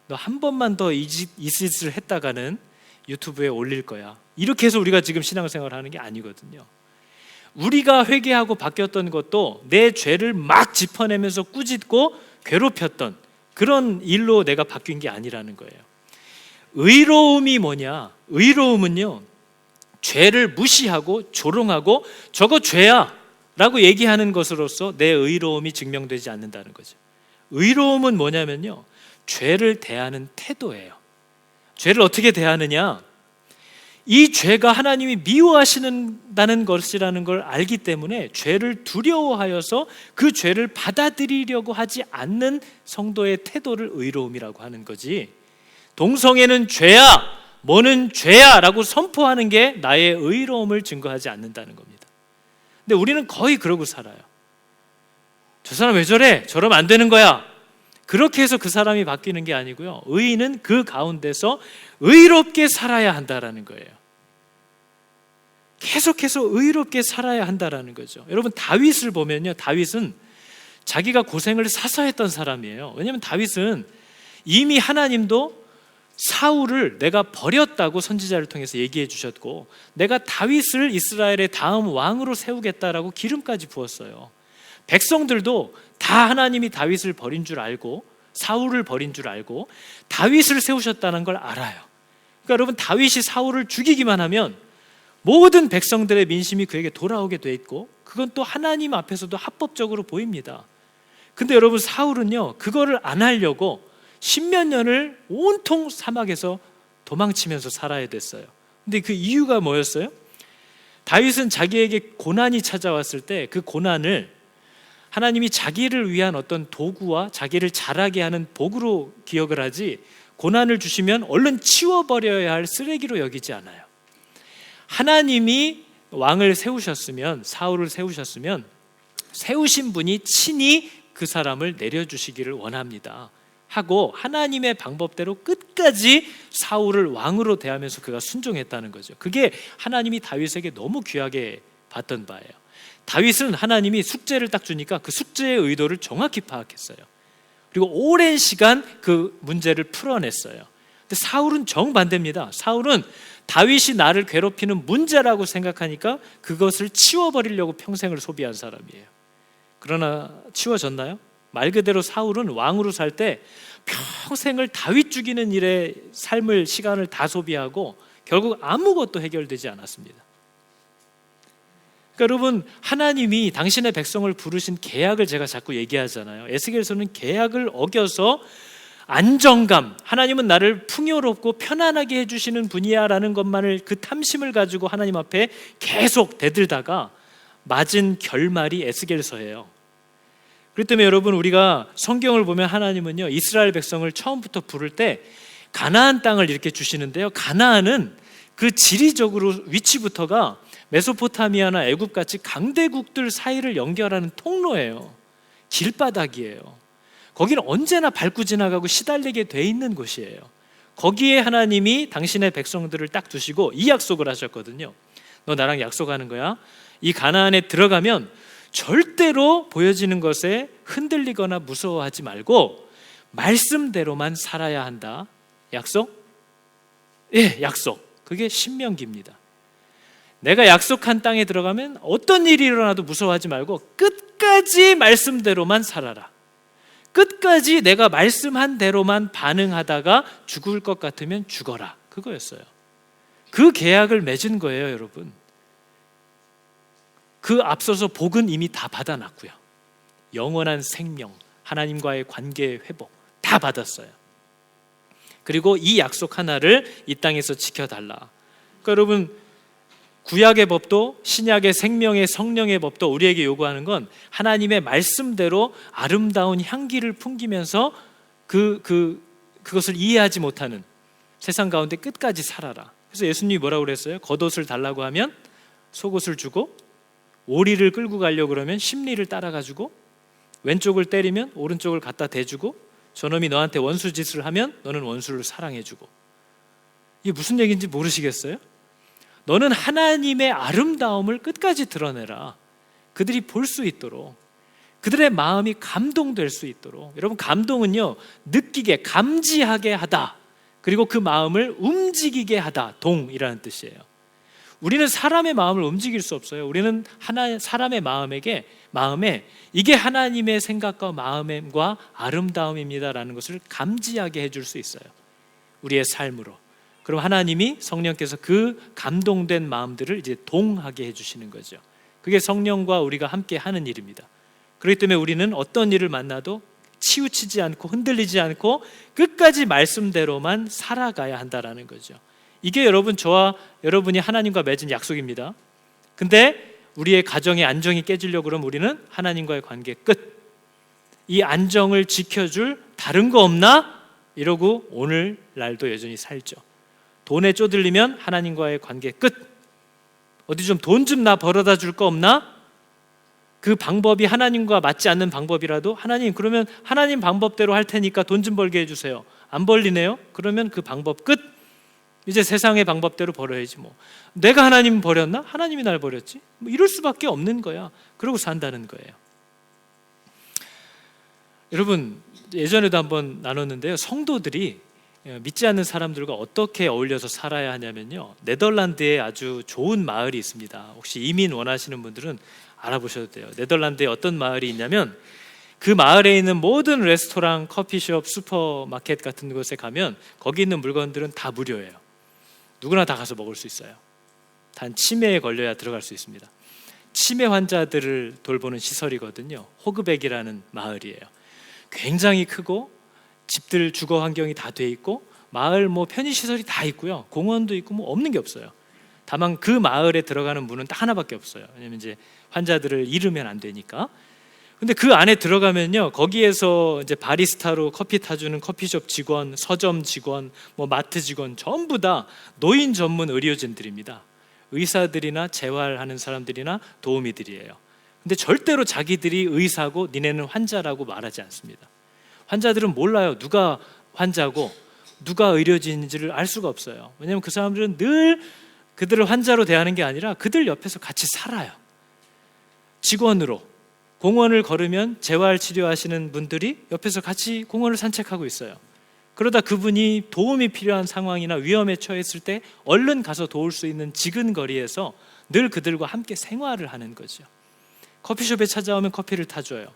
너 한 번만 더 이 짓을 했다가는 유튜브에 올릴 거야, 이렇게 해서 우리가 지금 신앙생활을 하는 게 아니거든요. 우리가 회개하고 바뀌었던 것도 내 죄를 막 짚어내면서 꾸짖고 괴롭혔던 그런 일로 내가 바뀐 게 아니라는 거예요. 의로움이 뭐냐? 의로움은요, 죄를 무시하고 조롱하고 저거 죄야 라고 얘기하는 것으로서 내 의로움이 증명되지 않는다는 거죠. 의로움은 뭐냐면요, 죄를 대하는 태도예요. 죄를 어떻게 대하느냐? 이 죄가 하나님이 미워하시는다는 것이라는 걸 알기 때문에 죄를 두려워하여서 그 죄를 받아들이려고 하지 않는 성도의 태도를 의로움이라고 하는 거지, 동성애는 죄야, 뭐는 죄야 라고 선포하는 게 나의 의로움을 증거하지 않는다는 겁니다. 근데 우리는 거의 그러고 살아요. 저 사람 왜 저래? 저러면 안 되는 거야. 그렇게 해서 그 사람이 바뀌는 게 아니고요, 의인은 그 가운데서 의롭게 살아야 한다라는 거예요. 계속해서 의롭게 살아야 한다라는 거죠. 여러분, 다윗을 보면요, 다윗은 자기가 고생을 사서 했던 사람이에요. 왜냐하면 다윗은 이미 하나님도 사울을 내가 버렸다고 선지자를 통해서 얘기해 주셨고, 내가 다윗을 이스라엘의 다음 왕으로 세우겠다라고 기름까지 부었어요. 백성들도 다 하나님이 다윗을 버린 줄 알고, 사울을 버린 줄 알고 다윗을 세우셨다는 걸 알아요. 그러니까 여러분, 다윗이 사울을 죽이기만 하면 모든 백성들의 민심이 그에게 돌아오게 돼 있고, 그건 또 하나님 앞에서도 합법적으로 보입니다. 근데 여러분, 사울은요, 그거를 안 하려고 십몇 년을 온통 사막에서 도망치면서 살아야 됐어요. 근데 그 이유가 뭐였어요? 다윗은 자기에게 고난이 찾아왔을 때 그 고난을 하나님이 자기를 위한 어떤 도구와 자기를 자라게 하는 복으로 기억을 하지, 고난을 주시면 얼른 치워버려야 할 쓰레기로 여기지 않아요. 하나님이 왕을 세우셨으면, 사울을 세우셨으면 세우신 분이 친히 그 사람을 내려주시기를 원합니다 하고, 하나님의 방법대로 끝까지 사울을 왕으로 대하면서 그가 순종했다는 거죠. 그게 하나님이 다윗에게 너무 귀하게 봤던 바예요. 다윗은 하나님이 숙제를 딱 주니까 그 숙제의 의도를 정확히 파악했어요. 그리고 오랜 시간 그 문제를 풀어냈어요. 근데 사울은 정반대입니다. 사울은 다윗이 나를 괴롭히는 문제라고 생각하니까 그것을 치워버리려고 평생을 소비한 사람이에요. 그러나 치워졌나요? 말 그대로 사울은 왕으로 살 때 평생을 다윗 죽이는 일에 삶을, 시간을 다 소비하고 결국 아무것도 해결되지 않았습니다. 그러니까 여러분, 하나님이 당신의 백성을 부르신 계약을 제가 자꾸 얘기하잖아요. 에스겔서는 계약을 어겨서 안정감, 하나님은 나를 풍요롭고 편안하게 해주시는 분이야 라는 것만을, 그 탐심을 가지고 하나님 앞에 계속 대들다가 맞은 결말이 에스겔서예요. 그렇기 때문에 여러분, 우리가 성경을 보면 하나님은요, 이스라엘 백성을 처음부터 부를 때 가나안 땅을 이렇게 주시는데요, 가나안은 그 지리적으로 위치부터가 메소포타미아나 애굽같이 강대국들 사이를 연결하는 통로예요. 길바닥이에요. 거기는 언제나 밟고 지나가고 시달리게 돼 있는 곳이에요. 거기에 하나님이 당신의 백성들을 딱 두시고 이 약속을 하셨거든요. 너 나랑 약속하는 거야. 이 가나안에 들어가면 절대로 보여지는 것에 흔들리거나 무서워하지 말고 말씀대로만 살아야 한다. 약속? 예, 약속. 그게 신명기입니다. 내가 약속한 땅에 들어가면 어떤 일이 일어나도 무서워하지 말고 끝까지 말씀대로만 살아라. 끝까지 내가 말씀한 대로만 반응하다가 죽을 것 같으면 죽어라. 그거였어요. 그 계약을 맺은 거예요, 여러분. 그 앞서서 복은 이미 다 받아놨고요. 영원한 생명, 하나님과의 관계의 회복 다 받았어요. 그리고 이 약속 하나를 이 땅에서 지켜달라. 그러니까 여러분, 구약의 법도 신약의 생명의 성령의 법도 우리에게 요구하는 건 하나님의 말씀대로 아름다운 향기를 풍기면서 그것을 이해하지 못하는 세상 가운데 끝까지 살아라. 그래서 예수님이 뭐라고 그랬어요? 겉옷을 달라고 하면 속옷을 주고, 오리를 끌고 가려고 그러면 심리를 따라가지고, 왼쪽을 때리면 오른쪽을 갖다 대주고, 저놈이 너한테 원수짓을 하면 너는 원수를 사랑해주고. 이게 무슨 얘기인지 모르시겠어요? 너는 하나님의 아름다움을 끝까지 드러내라. 그들이 볼 수 있도록, 그들의 마음이 감동될 수 있도록. 여러분, 감동은요, 느끼게, 감지하게 하다, 그리고 그 마음을 움직이게 하다, 동이라는 뜻이에요. 우리는 사람의 마음을 움직일 수 없어요. 우리는 사람의 마음에 이게 하나님의 생각과 마음과 아름다움입니다라는 것을 감지하게 해줄 수 있어요, 우리의 삶으로. 그럼 하나님이, 성령께서 그 감동된 마음들을 이제 동하게 해주시는 거죠. 그게 성령과 우리가 함께 하는 일입니다. 그렇기 때문에 우리는 어떤 일을 만나도 치우치지 않고 흔들리지 않고 끝까지 말씀대로만 살아가야 한다라는 거죠. 이게 여러분, 저와 여러분이 하나님과 맺은 약속입니다. 근데 우리의 가정의 안정이 깨지려고 그러면 우리는 하나님과의 관계 끝. 이 안정을 지켜줄 다른 거 없나? 이러고 오늘날도 여전히 살죠. 돈에 쪼들리면 하나님과의 관계 끝. 어디 좀 돈 좀 나 벌어다 줄 거 없나? 그 방법이 하나님과 맞지 않는 방법이라도, 하나님, 그러면 하나님 방법대로 할 테니까 돈 좀 벌게 해주세요. 안 벌리네요? 그러면 그 방법 끝. 이제 세상의 방법대로 버려야지 뭐. 내가 하나님 버렸나? 하나님이 날 버렸지? 뭐 이럴 수밖에 없는 거야. 그러고 산다는 거예요. 여러분, 예전에도 한번 나눴는데요. 성도들이 믿지 않는 사람들과 어떻게 어울려서 살아야 하냐면요, 네덜란드에 아주 좋은 마을이 있습니다. 혹시 이민 원하시는 분들은 알아보셔도 돼요. 네덜란드에 어떤 마을이 있냐면, 그 마을에 있는 모든 레스토랑, 커피숍, 슈퍼마켓 같은 곳에 가면 거기 있는 물건들은 다 무료예요. 누구나 다 가서 먹을 수 있어요. 단 치매에 걸려야 들어갈 수 있습니다. 치매 환자들을 돌보는 시설이거든요. 호그백이라는 마을이에요. 굉장히 크고 집들 주거 환경이 다 돼 있고 마을 뭐 편의시설이 다 있고요. 공원도 있고 뭐 없는 게 없어요. 다만 그 마을에 들어가는 문은 딱 하나밖에 없어요. 왜냐면 이제 환자들을 잃으면 안 되니까. 근데 그 안에 들어가면요, 거기에서 이제 바리스타로 커피 타주는 커피숍 직원, 서점 직원, 뭐 마트 직원 전부 다 노인 전문 의료진들입니다. 의사들이나 재활하는 사람들이나 도우미들이에요. 근데 절대로 자기들이 의사고 니네는 환자라고 말하지 않습니다. 환자들은 몰라요. 누가 환자고 누가 의료진인지를 알 수가 없어요. 왜냐하면 그 사람들은 늘 그들을 환자로 대하는 게 아니라 그들 옆에서 같이 살아요. 직원으로 공원을 걸으면 재활치료하시는 분들이 옆에서 같이 공원을 산책하고 있어요. 그러다 그분이 도움이 필요한 상황이나 위험에 처했을 때 얼른 가서 도울 수 있는 지근거리에서 늘 그들과 함께 생활을 하는 거죠. 커피숍에 찾아오면 커피를 타줘요.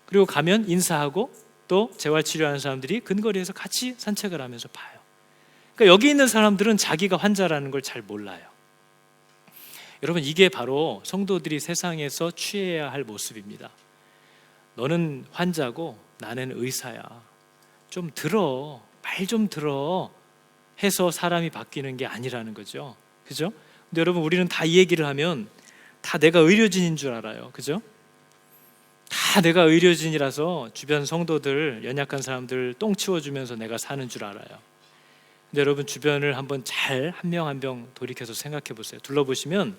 그리고 가면 인사하고 또 재활치료하는 사람들이 근거리에서 같이 산책을 하면서 봐요. 그러니까 여기 있는 사람들은 자기가 환자라는 걸 잘 몰라요. 여러분, 이게 바로 성도들이 세상에서 취해야 할 모습입니다. 너는 환자고 나는 의사야. 좀 들어, 말 좀 들어 해서 사람이 바뀌는 게 아니라는 거죠. 그죠? 근데 여러분, 우리는 다 이 얘기를 하면 다 내가 의료진인 줄 알아요. 그죠? 다 내가 의료진이라서 주변 성도들, 연약한 사람들 똥 치워주면서 내가 사는 줄 알아요. 근데 여러분, 주변을 한번 잘 한 명 한 명 돌이켜서 생각해 보세요. 둘러보시면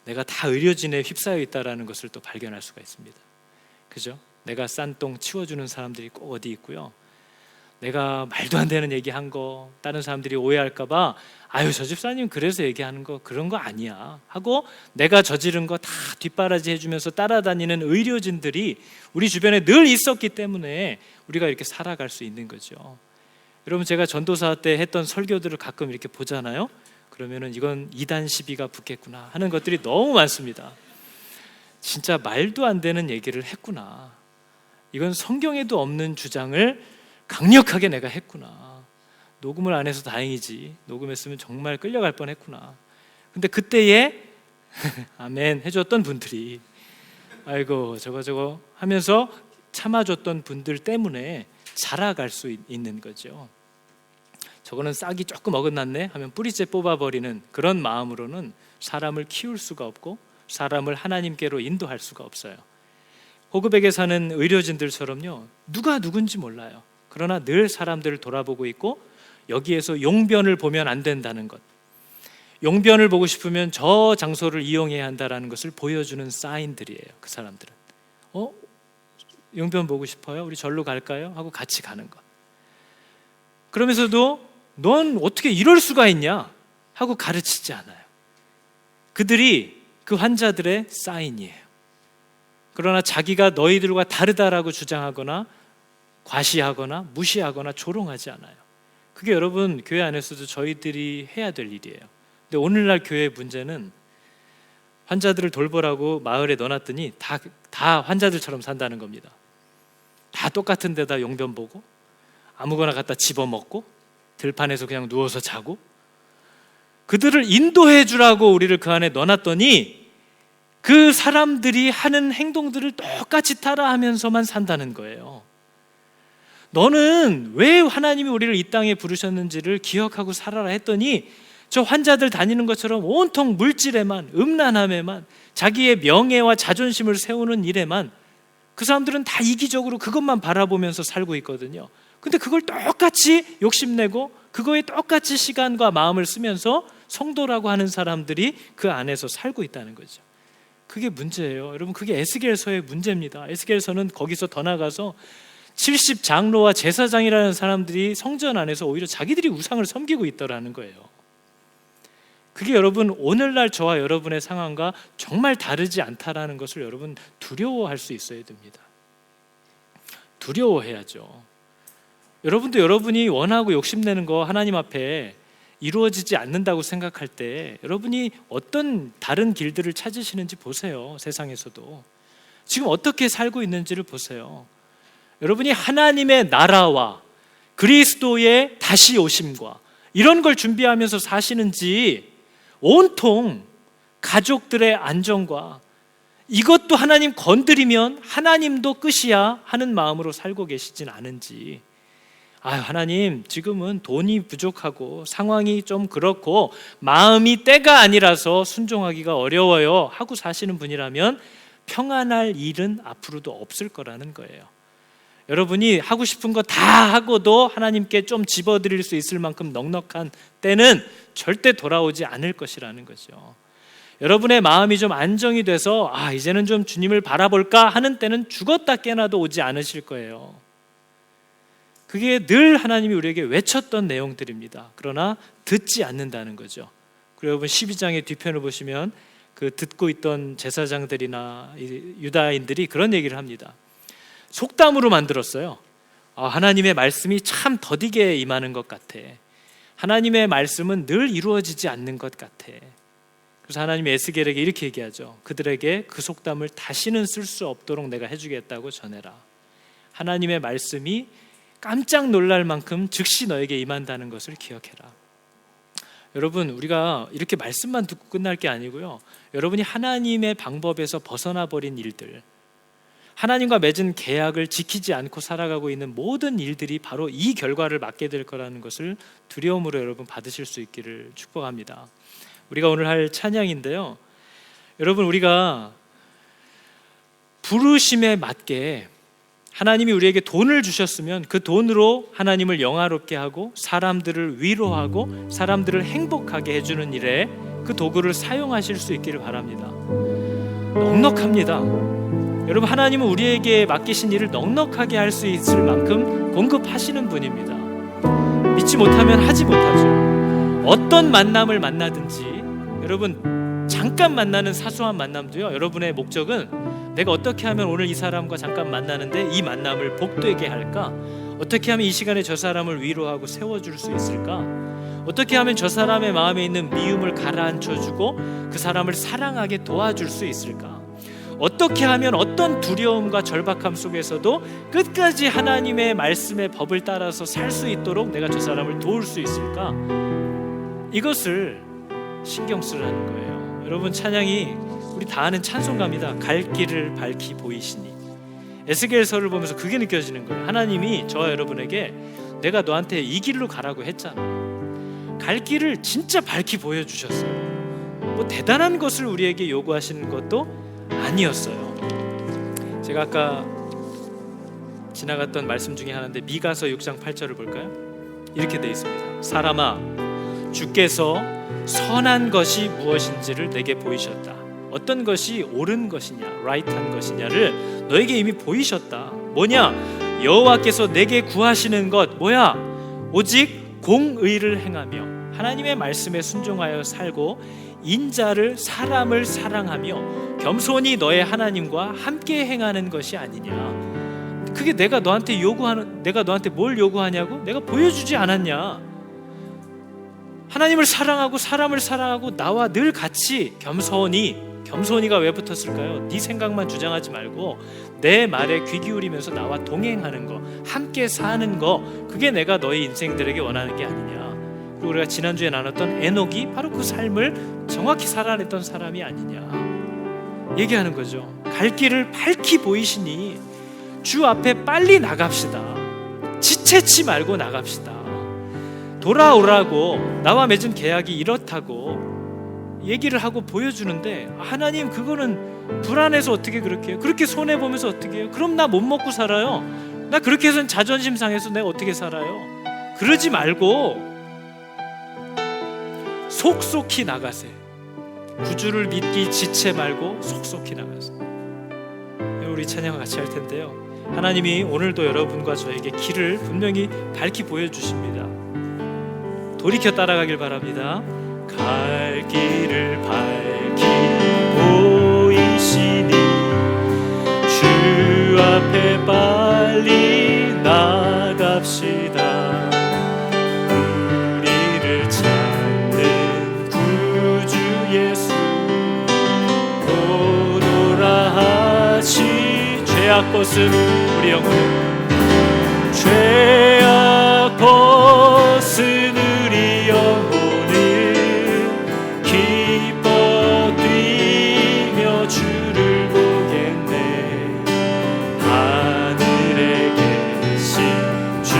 내가 다 의료진에 휩싸여 있다는 것을 또 발견할 수가 있습니다. 그죠? 내가 싼 똥 치워주는 사람들이 꼭 어디 있고요, 내가 말도 안 되는 얘기한 거 다른 사람들이 오해할까 봐 아유 저 집사님 그래서 얘기하는 거 그런 거 아니야 하고 내가 저지른 거 다 뒷바라지 해주면서 따라다니는 의료진들이 우리 주변에 늘 있었기 때문에 우리가 이렇게 살아갈 수 있는 거죠. 여러분, 제가 전도사 때 했던 설교들을 가끔 이렇게 보잖아요. 그러면은 이건 이단 시비가 붙겠구나 하는 것들이 너무 많습니다. 진짜 말도 안 되는 얘기를 했구나. 이건 성경에도 없는 주장을 강력하게 내가 했구나. 녹음을 안 해서 다행이지. 녹음했으면 정말 끌려갈 뻔했구나. 근데 그때에 아멘 해줬던 분들이 아이고 저거 하면서 참아줬던 분들 때문에 자라갈 수 있는 거죠. 저거는 싹이 조금 어긋났네 하면 뿌리째 뽑아버리는 그런 마음으로는 사람을 키울 수가 없고 사람을 하나님께로 인도할 수가 없어요. 호그백에 사는 의료진들처럼요, 누가 누군지 몰라요. 그러나 늘 사람들을 돌아보고 있고 여기에서 용변을 보면 안 된다는 것, 용변을 보고 싶으면 저 장소를 이용해야 한다는 것을 보여주는 사인들이에요. 그 사람들은 용변 보고 싶어요? 우리 절로 갈까요? 하고 같이 가는 것. 그러면서도 넌 어떻게 이럴 수가 있냐 하고 가르치지 않아요. 그들이 그 환자들의 사인이에요. 그러나 자기가 너희들과 다르다라고 주장하거나 과시하거나 무시하거나 조롱하지 않아요. 그게 여러분 교회 안에서도 저희들이 해야 될 일이에요. 근데 오늘날 교회의 문제는 환자들을 돌보라고 마을에 넣어놨더니 다 환자들처럼 산다는 겁니다. 다 똑같은 데다 용변 보고 아무거나 갖다 집어먹고 들판에서 그냥 누워서 자고, 그들을 인도해 주라고 우리를 그 안에 넣어놨더니 그 사람들이 하는 행동들을 똑같이 따라하면서만 산다는 거예요. 너는 왜 하나님이 우리를 이 땅에 부르셨는지를 기억하고 살아라 했더니 저 환자들 다니는 것처럼 온통 물질에만, 음란함에만, 자기의 명예와 자존심을 세우는 일에만, 그 사람들은 다 이기적으로 그것만 바라보면서 살고 있거든요. 근데 그걸 똑같이 욕심내고 그거에 똑같이 시간과 마음을 쓰면서 성도라고 하는 사람들이 그 안에서 살고 있다는 거죠. 그게 문제예요. 여러분, 그게 에스겔서의 문제입니다. 에스겔서는 거기서 더 나가서 70 장로와 제사장이라는 사람들이 성전 안에서 오히려 자기들이 우상을 섬기고 있더라는 거예요. 그게 여러분 오늘날 저와 여러분의 상황과 정말 다르지 않다라는 것을 여러분 두려워할 수 있어야 됩니다. 두려워해야죠. 여러분도 여러분이 원하고 욕심내는 거 하나님 앞에 이루어지지 않는다고 생각할 때 여러분이 어떤 다른 길들을 찾으시는지 보세요. 세상에서도 지금 어떻게 살고 있는지를 보세요. 여러분이 하나님의 나라와 그리스도의 다시 오심과 이런 걸 준비하면서 사시는지 온통 가족들의 안정과 이것도 하나님 건드리면 하나님도 끝이야 하는 마음으로 살고 계시진 않은지, 하나님 지금은 돈이 부족하고 상황이 좀 그렇고 마음이 때가 아니라서 순종하기가 어려워요 하고 사시는 분이라면 평안할 일은 앞으로도 없을 거라는 거예요. 여러분이 하고 싶은 거 다 하고도 하나님께 좀 집어드릴 수 있을 만큼 넉넉한 때는 절대 돌아오지 않을 것이라는 거죠. 여러분의 마음이 좀 안정이 돼서 이제는 좀 주님을 바라볼까 하는 때는 죽었다 깨나도 오지 않으실 거예요. 그게 늘 하나님이 우리에게 외쳤던 내용들입니다. 그러나 듣지 않는다는 거죠. 그리고 여러분 12장의 뒤편을 보시면 그 듣고 있던 제사장들이나 유다인들이 그런 얘기를 합니다. 속담으로 만들었어요. 하나님의 말씀이 참 더디게 임하는 것 같아. 하나님의 말씀은 늘 이루어지지 않는 것 같아. 그래서 하나님이 에스겔에게 이렇게 얘기하죠. 그들에게 그 속담을 다시는 쓸 수 없도록 내가 해주겠다고 전해라. 하나님의 말씀이 깜짝 놀랄 만큼 즉시 너에게 임한다는 것을 기억해라. 여러분, 우리가 이렇게 말씀만 듣고 끝날 게 아니고요, 여러분이 하나님의 방법에서 벗어나 버린 일들, 하나님과 맺은 계약을 지키지 않고 살아가고 있는 모든 일들이 바로 이 결과를 맞게 될 거라는 것을 두려움으로 여러분 받으실 수 있기를 축복합니다. 우리가 오늘 할 찬양인데요, 여러분 우리가 부르심에 맞게 하나님이 우리에게 돈을 주셨으면 그 돈으로 하나님을 영화롭게 하고 사람들을 위로하고 사람들을 행복하게 해주는 일에 그 도구를 사용하실 수 있기를 바랍니다. 넉넉합니다. 여러분, 하나님은 우리에게 맡기신 일을 넉넉하게 할 수 있을 만큼 공급하시는 분입니다. 믿지 못하면 하지 못하죠. 어떤 만남을 만나든지, 여러분 잠깐 만나는 사소한 만남도요, 여러분의 목적은 내가 어떻게 하면 오늘 이 사람과 잠깐 만나는데 이 만남을 복되게 할까? 어떻게 하면 이 시간에 저 사람을 위로하고 세워줄 수 있을까? 어떻게 하면 저 사람의 마음에 있는 미움을 가라앉혀주고 그 사람을 사랑하게 도와줄 수 있을까? 어떻게 하면 어떤 두려움과 절박함 속에서도 끝까지 하나님의 말씀의 법을 따라서 살 수 있도록 내가 저 사람을 도울 수 있을까? 이것을 신경 쓰라는 거예요. 여러분, 찬양이 우리 다 아는 찬송가입니다. 갈 길을 밝히 보이시니. 에스겔서를 보면서 그게 느껴지는 거예요. 하나님이 저와 여러분에게 내가 너한테 이 길로 가라고 했잖아. 갈 길을 진짜 밝히 보여주셨어요. 뭐 대단한 것을 우리에게 요구하시는 것도 아니었어요. 제가 아까 지나갔던 말씀 중에 하나인데 미가서 6장 8절을 볼까요? 이렇게 돼 있습니다. 사람아, 주께서 선한 것이 무엇인지를 내게 보이셨다. 어떤 것이 옳은 것이냐, right한 것이냐를 너에게 이미 보이셨다. 뭐냐? 여호와께서 내게 구하시는 것 뭐야? 오직 공의를 행하며 하나님의 말씀에 순종하여 살고 인자를, 사람을 사랑하며 겸손히 너의 하나님과 함께 행하는 것이 아니냐. 그게 내가 너한테 뭘 요구하냐고? 내가 보여주지 않았냐? 하나님을 사랑하고 사람을 사랑하고 나와 늘 같이 겸손히가 왜 붙었을까요? 네 생각만 주장하지 말고 내 말에 귀 기울이면서 나와 동행하는 거, 함께 사는 거, 그게 내가 너의 인생들에게 원하는 게 아니냐. 그리고 우리가 지난주에 나눴던 에녹이 바로 그 삶을 정확히 살아냈던 사람이 아니냐 얘기하는 거죠. 갈 길을 밝히 보이시니 주 앞에 빨리 나갑시다. 지체치 말고 나갑시다. 돌아오라고, 나와 맺은 계약이 이렇다고 얘기를 하고 보여주는데, 하나님 그거는 불안해서 어떻게 그렇게 해요? 그렇게 손해보면서 어떻게 해요? 그럼 나 못 먹고 살아요. 나 그렇게 해서는 자존심 상해서 내가 어떻게 살아요? 그러지 말고 속속히 나가세요. 구주를 믿기 지체 말고 속속히 나가세요. 우리 찬양 같이 할 텐데요, 하나님이 오늘도 여러분과 저에게 길을 분명히 밝히 보여주십니다. 돌이켜 따라가길 바랍니다. 갈 길을 밝히 보이시니 주 앞에 빨리 나갑시다. 우리를 찾는 구주 예수 오노라 하시. 죄악 벗은 우리 영혼은 죄악 벗은 우리 영혼은 기뻐 뛰며 주를 보겠네. 하늘에 계신 주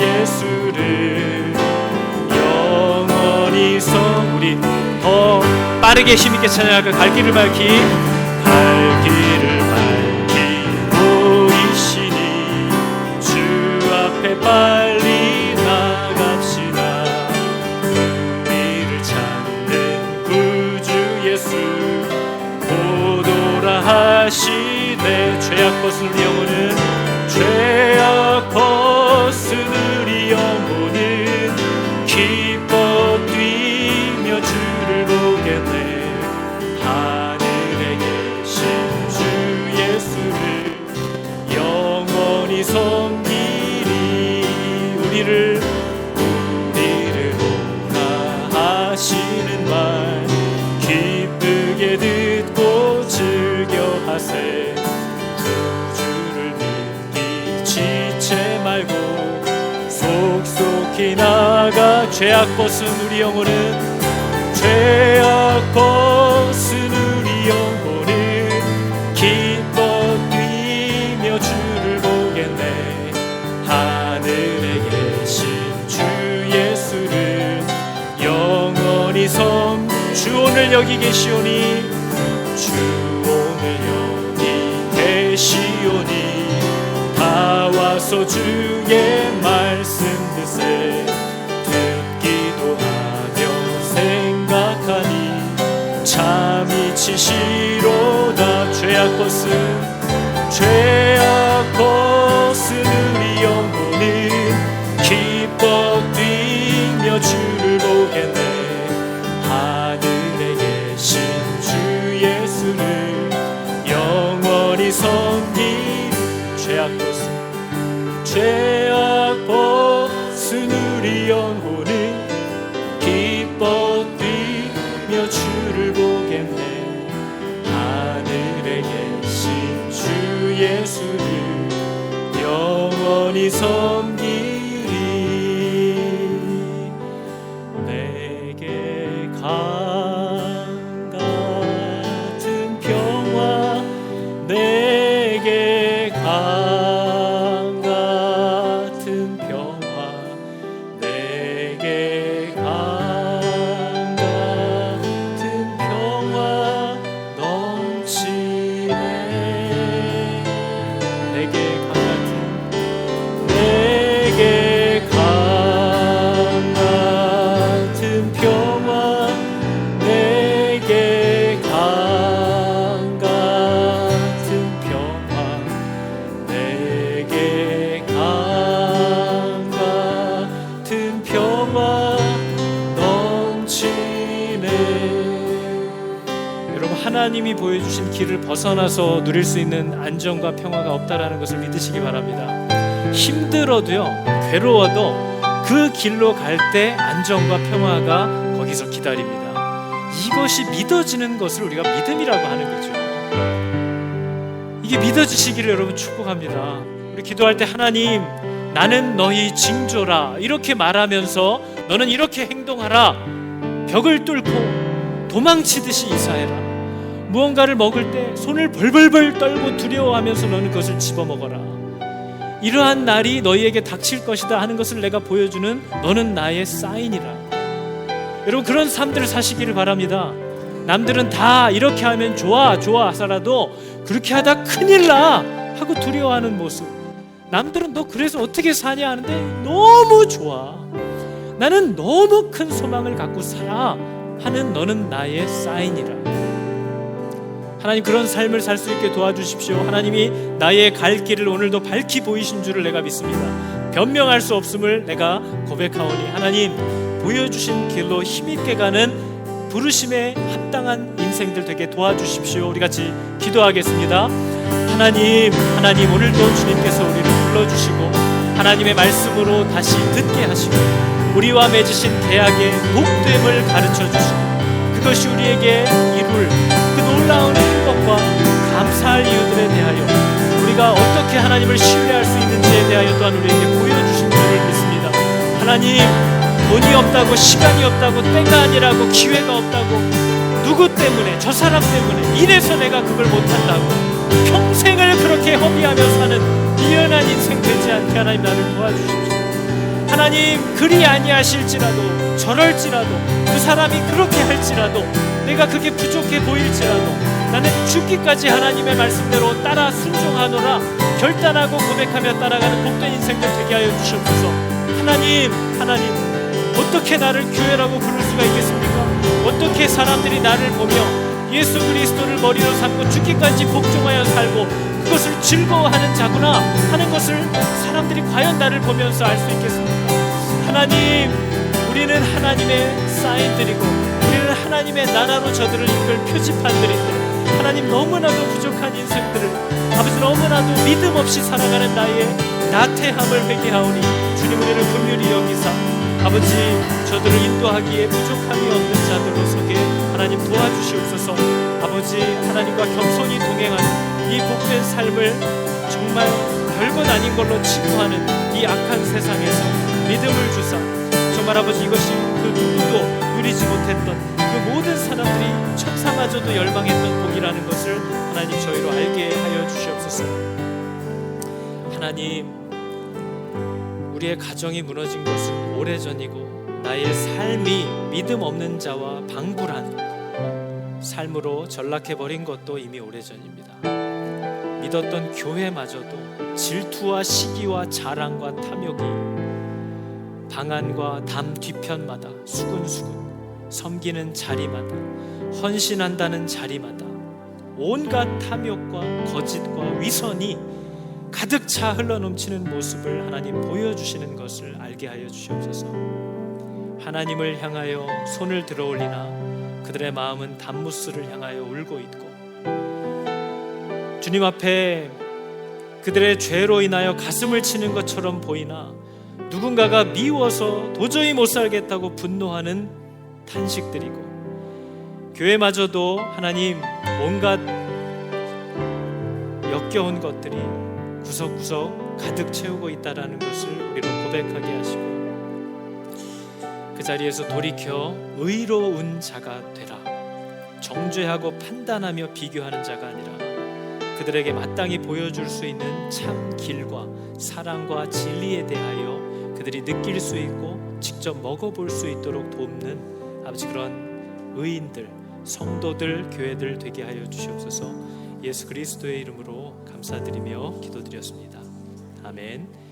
예수를 영원히 우리 더 빠르게 힘있게 찬양할까? 갈 길을 밝히 갈 길을 밝히 보이시니 주 앞에 빨리 나갑시다. 우리를 찾는 구주 예수 오노라 하시네. 죄악 벗은 우리 영혼은 죄악 벗은 우리 영혼은 기뻐 뛰며 주를 보겠네. 하늘에 계신 주 예수를 영원히 섬기리. 우리를 오라 하시는 말 기쁘게 듣고 즐겨 하세. 구주를 믿기 지체 말고 속속히 나가. 죄악 벗은 우리 영혼은 죄악 벗은 우리 영혼은 기뻐 뛰며 주를 보겠네. 하늘에 계신 주 예수를 영원히 주 오늘 여기 계시오니 주 오늘 여기 계시오니 다 와서 주의 말씀 듣세. 듣기도 하며 생각하니 참이 치시로다. 죄악 벗은 우리 영혼은 기뻐 뛰며 주를 보겠네. 하늘에 계신 주 예수를 영원히 섬기리. 죄악 벗은 우리 영혼은 기뻐 뛰며 주를 보겠네. 하늘에 계신 주 예수를 영원히 섬기리. 내게 강 같은 평화 내게 강 같은 평화 내게 강 같은 평화 넘치네. 내게 강 같은 평화 내게 강 같은 평화 내게 강 같은 평화 넘치네. 여러분, 하나님이 보여주신 길을 벗어나서 누릴 수 있는 안정과 평화가 없다라는 것을 믿으시기 바랍니다. 힘들어도요, 괴로워도 그 길로 갈 때 안정과 평화가 거기서 기다립니다. 이것이 믿어지는 것을 우리가 믿음이라고 하는 거죠. 이게 믿어지시기를 여러분 축복합니다. 우리 기도할 때 하나님, 나는 너희 징조라 이렇게 말하면서 너는 이렇게 행동하라. 벽을 뚫고 도망치듯이 이사해라. 무언가를 먹을 때 손을 벌벌벌 떨고 두려워하면서 너는 그것을 집어먹어라. 이러한 날이 너희에게 닥칠 것이다 하는 것을 내가 보여주는 너는 나의 사인이라. 여러분, 그런 삶들을 사시기를 바랍니다. 남들은 다 이렇게 하면 좋아 하더라도 그렇게 하다 큰일 나 하고 두려워하는 모습. 남들은 너 그래서 어떻게 사냐 하는데 너무 좋아, 나는 너무 큰 소망을 갖고 살아 하는 너는 나의 사인이라. 하나님, 그런 삶을 살 수 있게 도와주십시오. 하나님이 나의 갈 길을 오늘도 밝히 보이신 줄을 내가 믿습니다. 변명할 수 없음을 내가 고백하오니 하나님, 보여주신 길로 힘있게 가는 부르심에 합당한 인생들 되게 도와주십시오. 우리 같이 기도하겠습니다. 하나님, 오늘도 주님께서 우리를 불러주시고 하나님의 말씀으로 다시 듣게 하시고 우리와 맺으신 계약의 복됨을 가르쳐주시고 그것이 우리에게 이룰 그 놀라운 행복과 감사할 이유들에 대하여 우리가 어떻게 하나님을 신뢰할 수 있는지에 대하여 또한 우리에게 보여주신 줄을 믿습니다. 하나님, 돈이 없다고, 시간이 없다고, 때가 아니라고, 기회가 없다고, 누구 때문에, 저 사람 때문에 이래서 내가 그걸 못한다고 평생을 그렇게 허비하며 사는 미련한 인생 되지 않게 하나님 나를 도와주십시오. 하나님, 그리 아니하실지라도, 저럴지라도, 그 사람이 그렇게 할지라도, 내가 그게 부족해 보일지라도 나는 죽기까지 하나님의 말씀대로 따라 순종하노라 결단하고 고백하며 따라가는 복된 인생들 되게 하여 주시옵소서. 하나님, 어떻게 나를 교회라고 부를 수가 있겠습니까? 어떻게 사람들이 나를 보며 예수 그리스도를 머리로 삼고 죽기까지 복종하여 살고 그것을 즐거워하는 자구나 하는 것을 사람들이 과연 나를 보면서 알 수 있겠습니까? 하나님, 우리는 하나님의 사인들이고 우리는 하나님의 나라로 저들을 이끌 표지판들인데 하나님, 너무나도 부족한 인생들을 아버지 너무나도 믿음 없이 살아가는 나의 나태함을 회개하오니 주님, 우리를 긍휼히 여기사 아버지 저들을 인도하기에 부족함이 없는 자들로 서게 하나님 도와주시옵소서. 아버지, 하나님과 겸손히 동행하는 이 복된 삶을 정말 별것 아닌 걸로 치부하는 이 악한 세상에서 믿음을 주사 정말 아버지, 이것이 그 누구도 누리지 못했던 그 모든 사람들이 천사마저도 열망했던 복이라는 것을 하나님 저희로 알게 하여 주시옵소서. 하나님, 우리의 가정이 무너진 것은 오래전이고 나의 삶이 믿음 없는 자와 방불한 삶으로 전락해버린 것도 이미 오래전입니다. 믿었던 교회마저도 질투와 시기와 자랑과 탐욕이 방 안과 담 뒤편마다 수근수근 섬기는 자리마다 헌신한다는 자리마다 온갖 탐욕과 거짓과 위선이 가득 차 흘러넘치는 모습을 하나님 보여주시는 것을 알게 하여 주시옵소서. 하나님을 향하여 손을 들어올리나 그들의 마음은 단무스를 향하여 울고 있고 주님 앞에 그들의 죄로 인하여 가슴을 치는 것처럼 보이나 누군가가 미워서 도저히 못 살겠다고 분노하는 탄식들이고 교회마저도 하나님 온갖 역겨운 것들이 구석구석 가득 채우고 있다라는 것을 우리로 고백하게 하시고 그 자리에서 돌이켜 의로운 자가 되라. 정죄하고 판단하며 비교하는 자가 아니라 그들에게 마땅히 보여줄 수 있는 참 길과 사랑과 진리에 대하여 그들이 느낄 수 있고 직접 먹어볼 수 있도록 돕는 아버지 그런 의인들, 성도들, 교회들 되게 하여 주시옵소서. 예수 그리스도의 이름으로 감사드리며 기도드렸습니다. 아멘.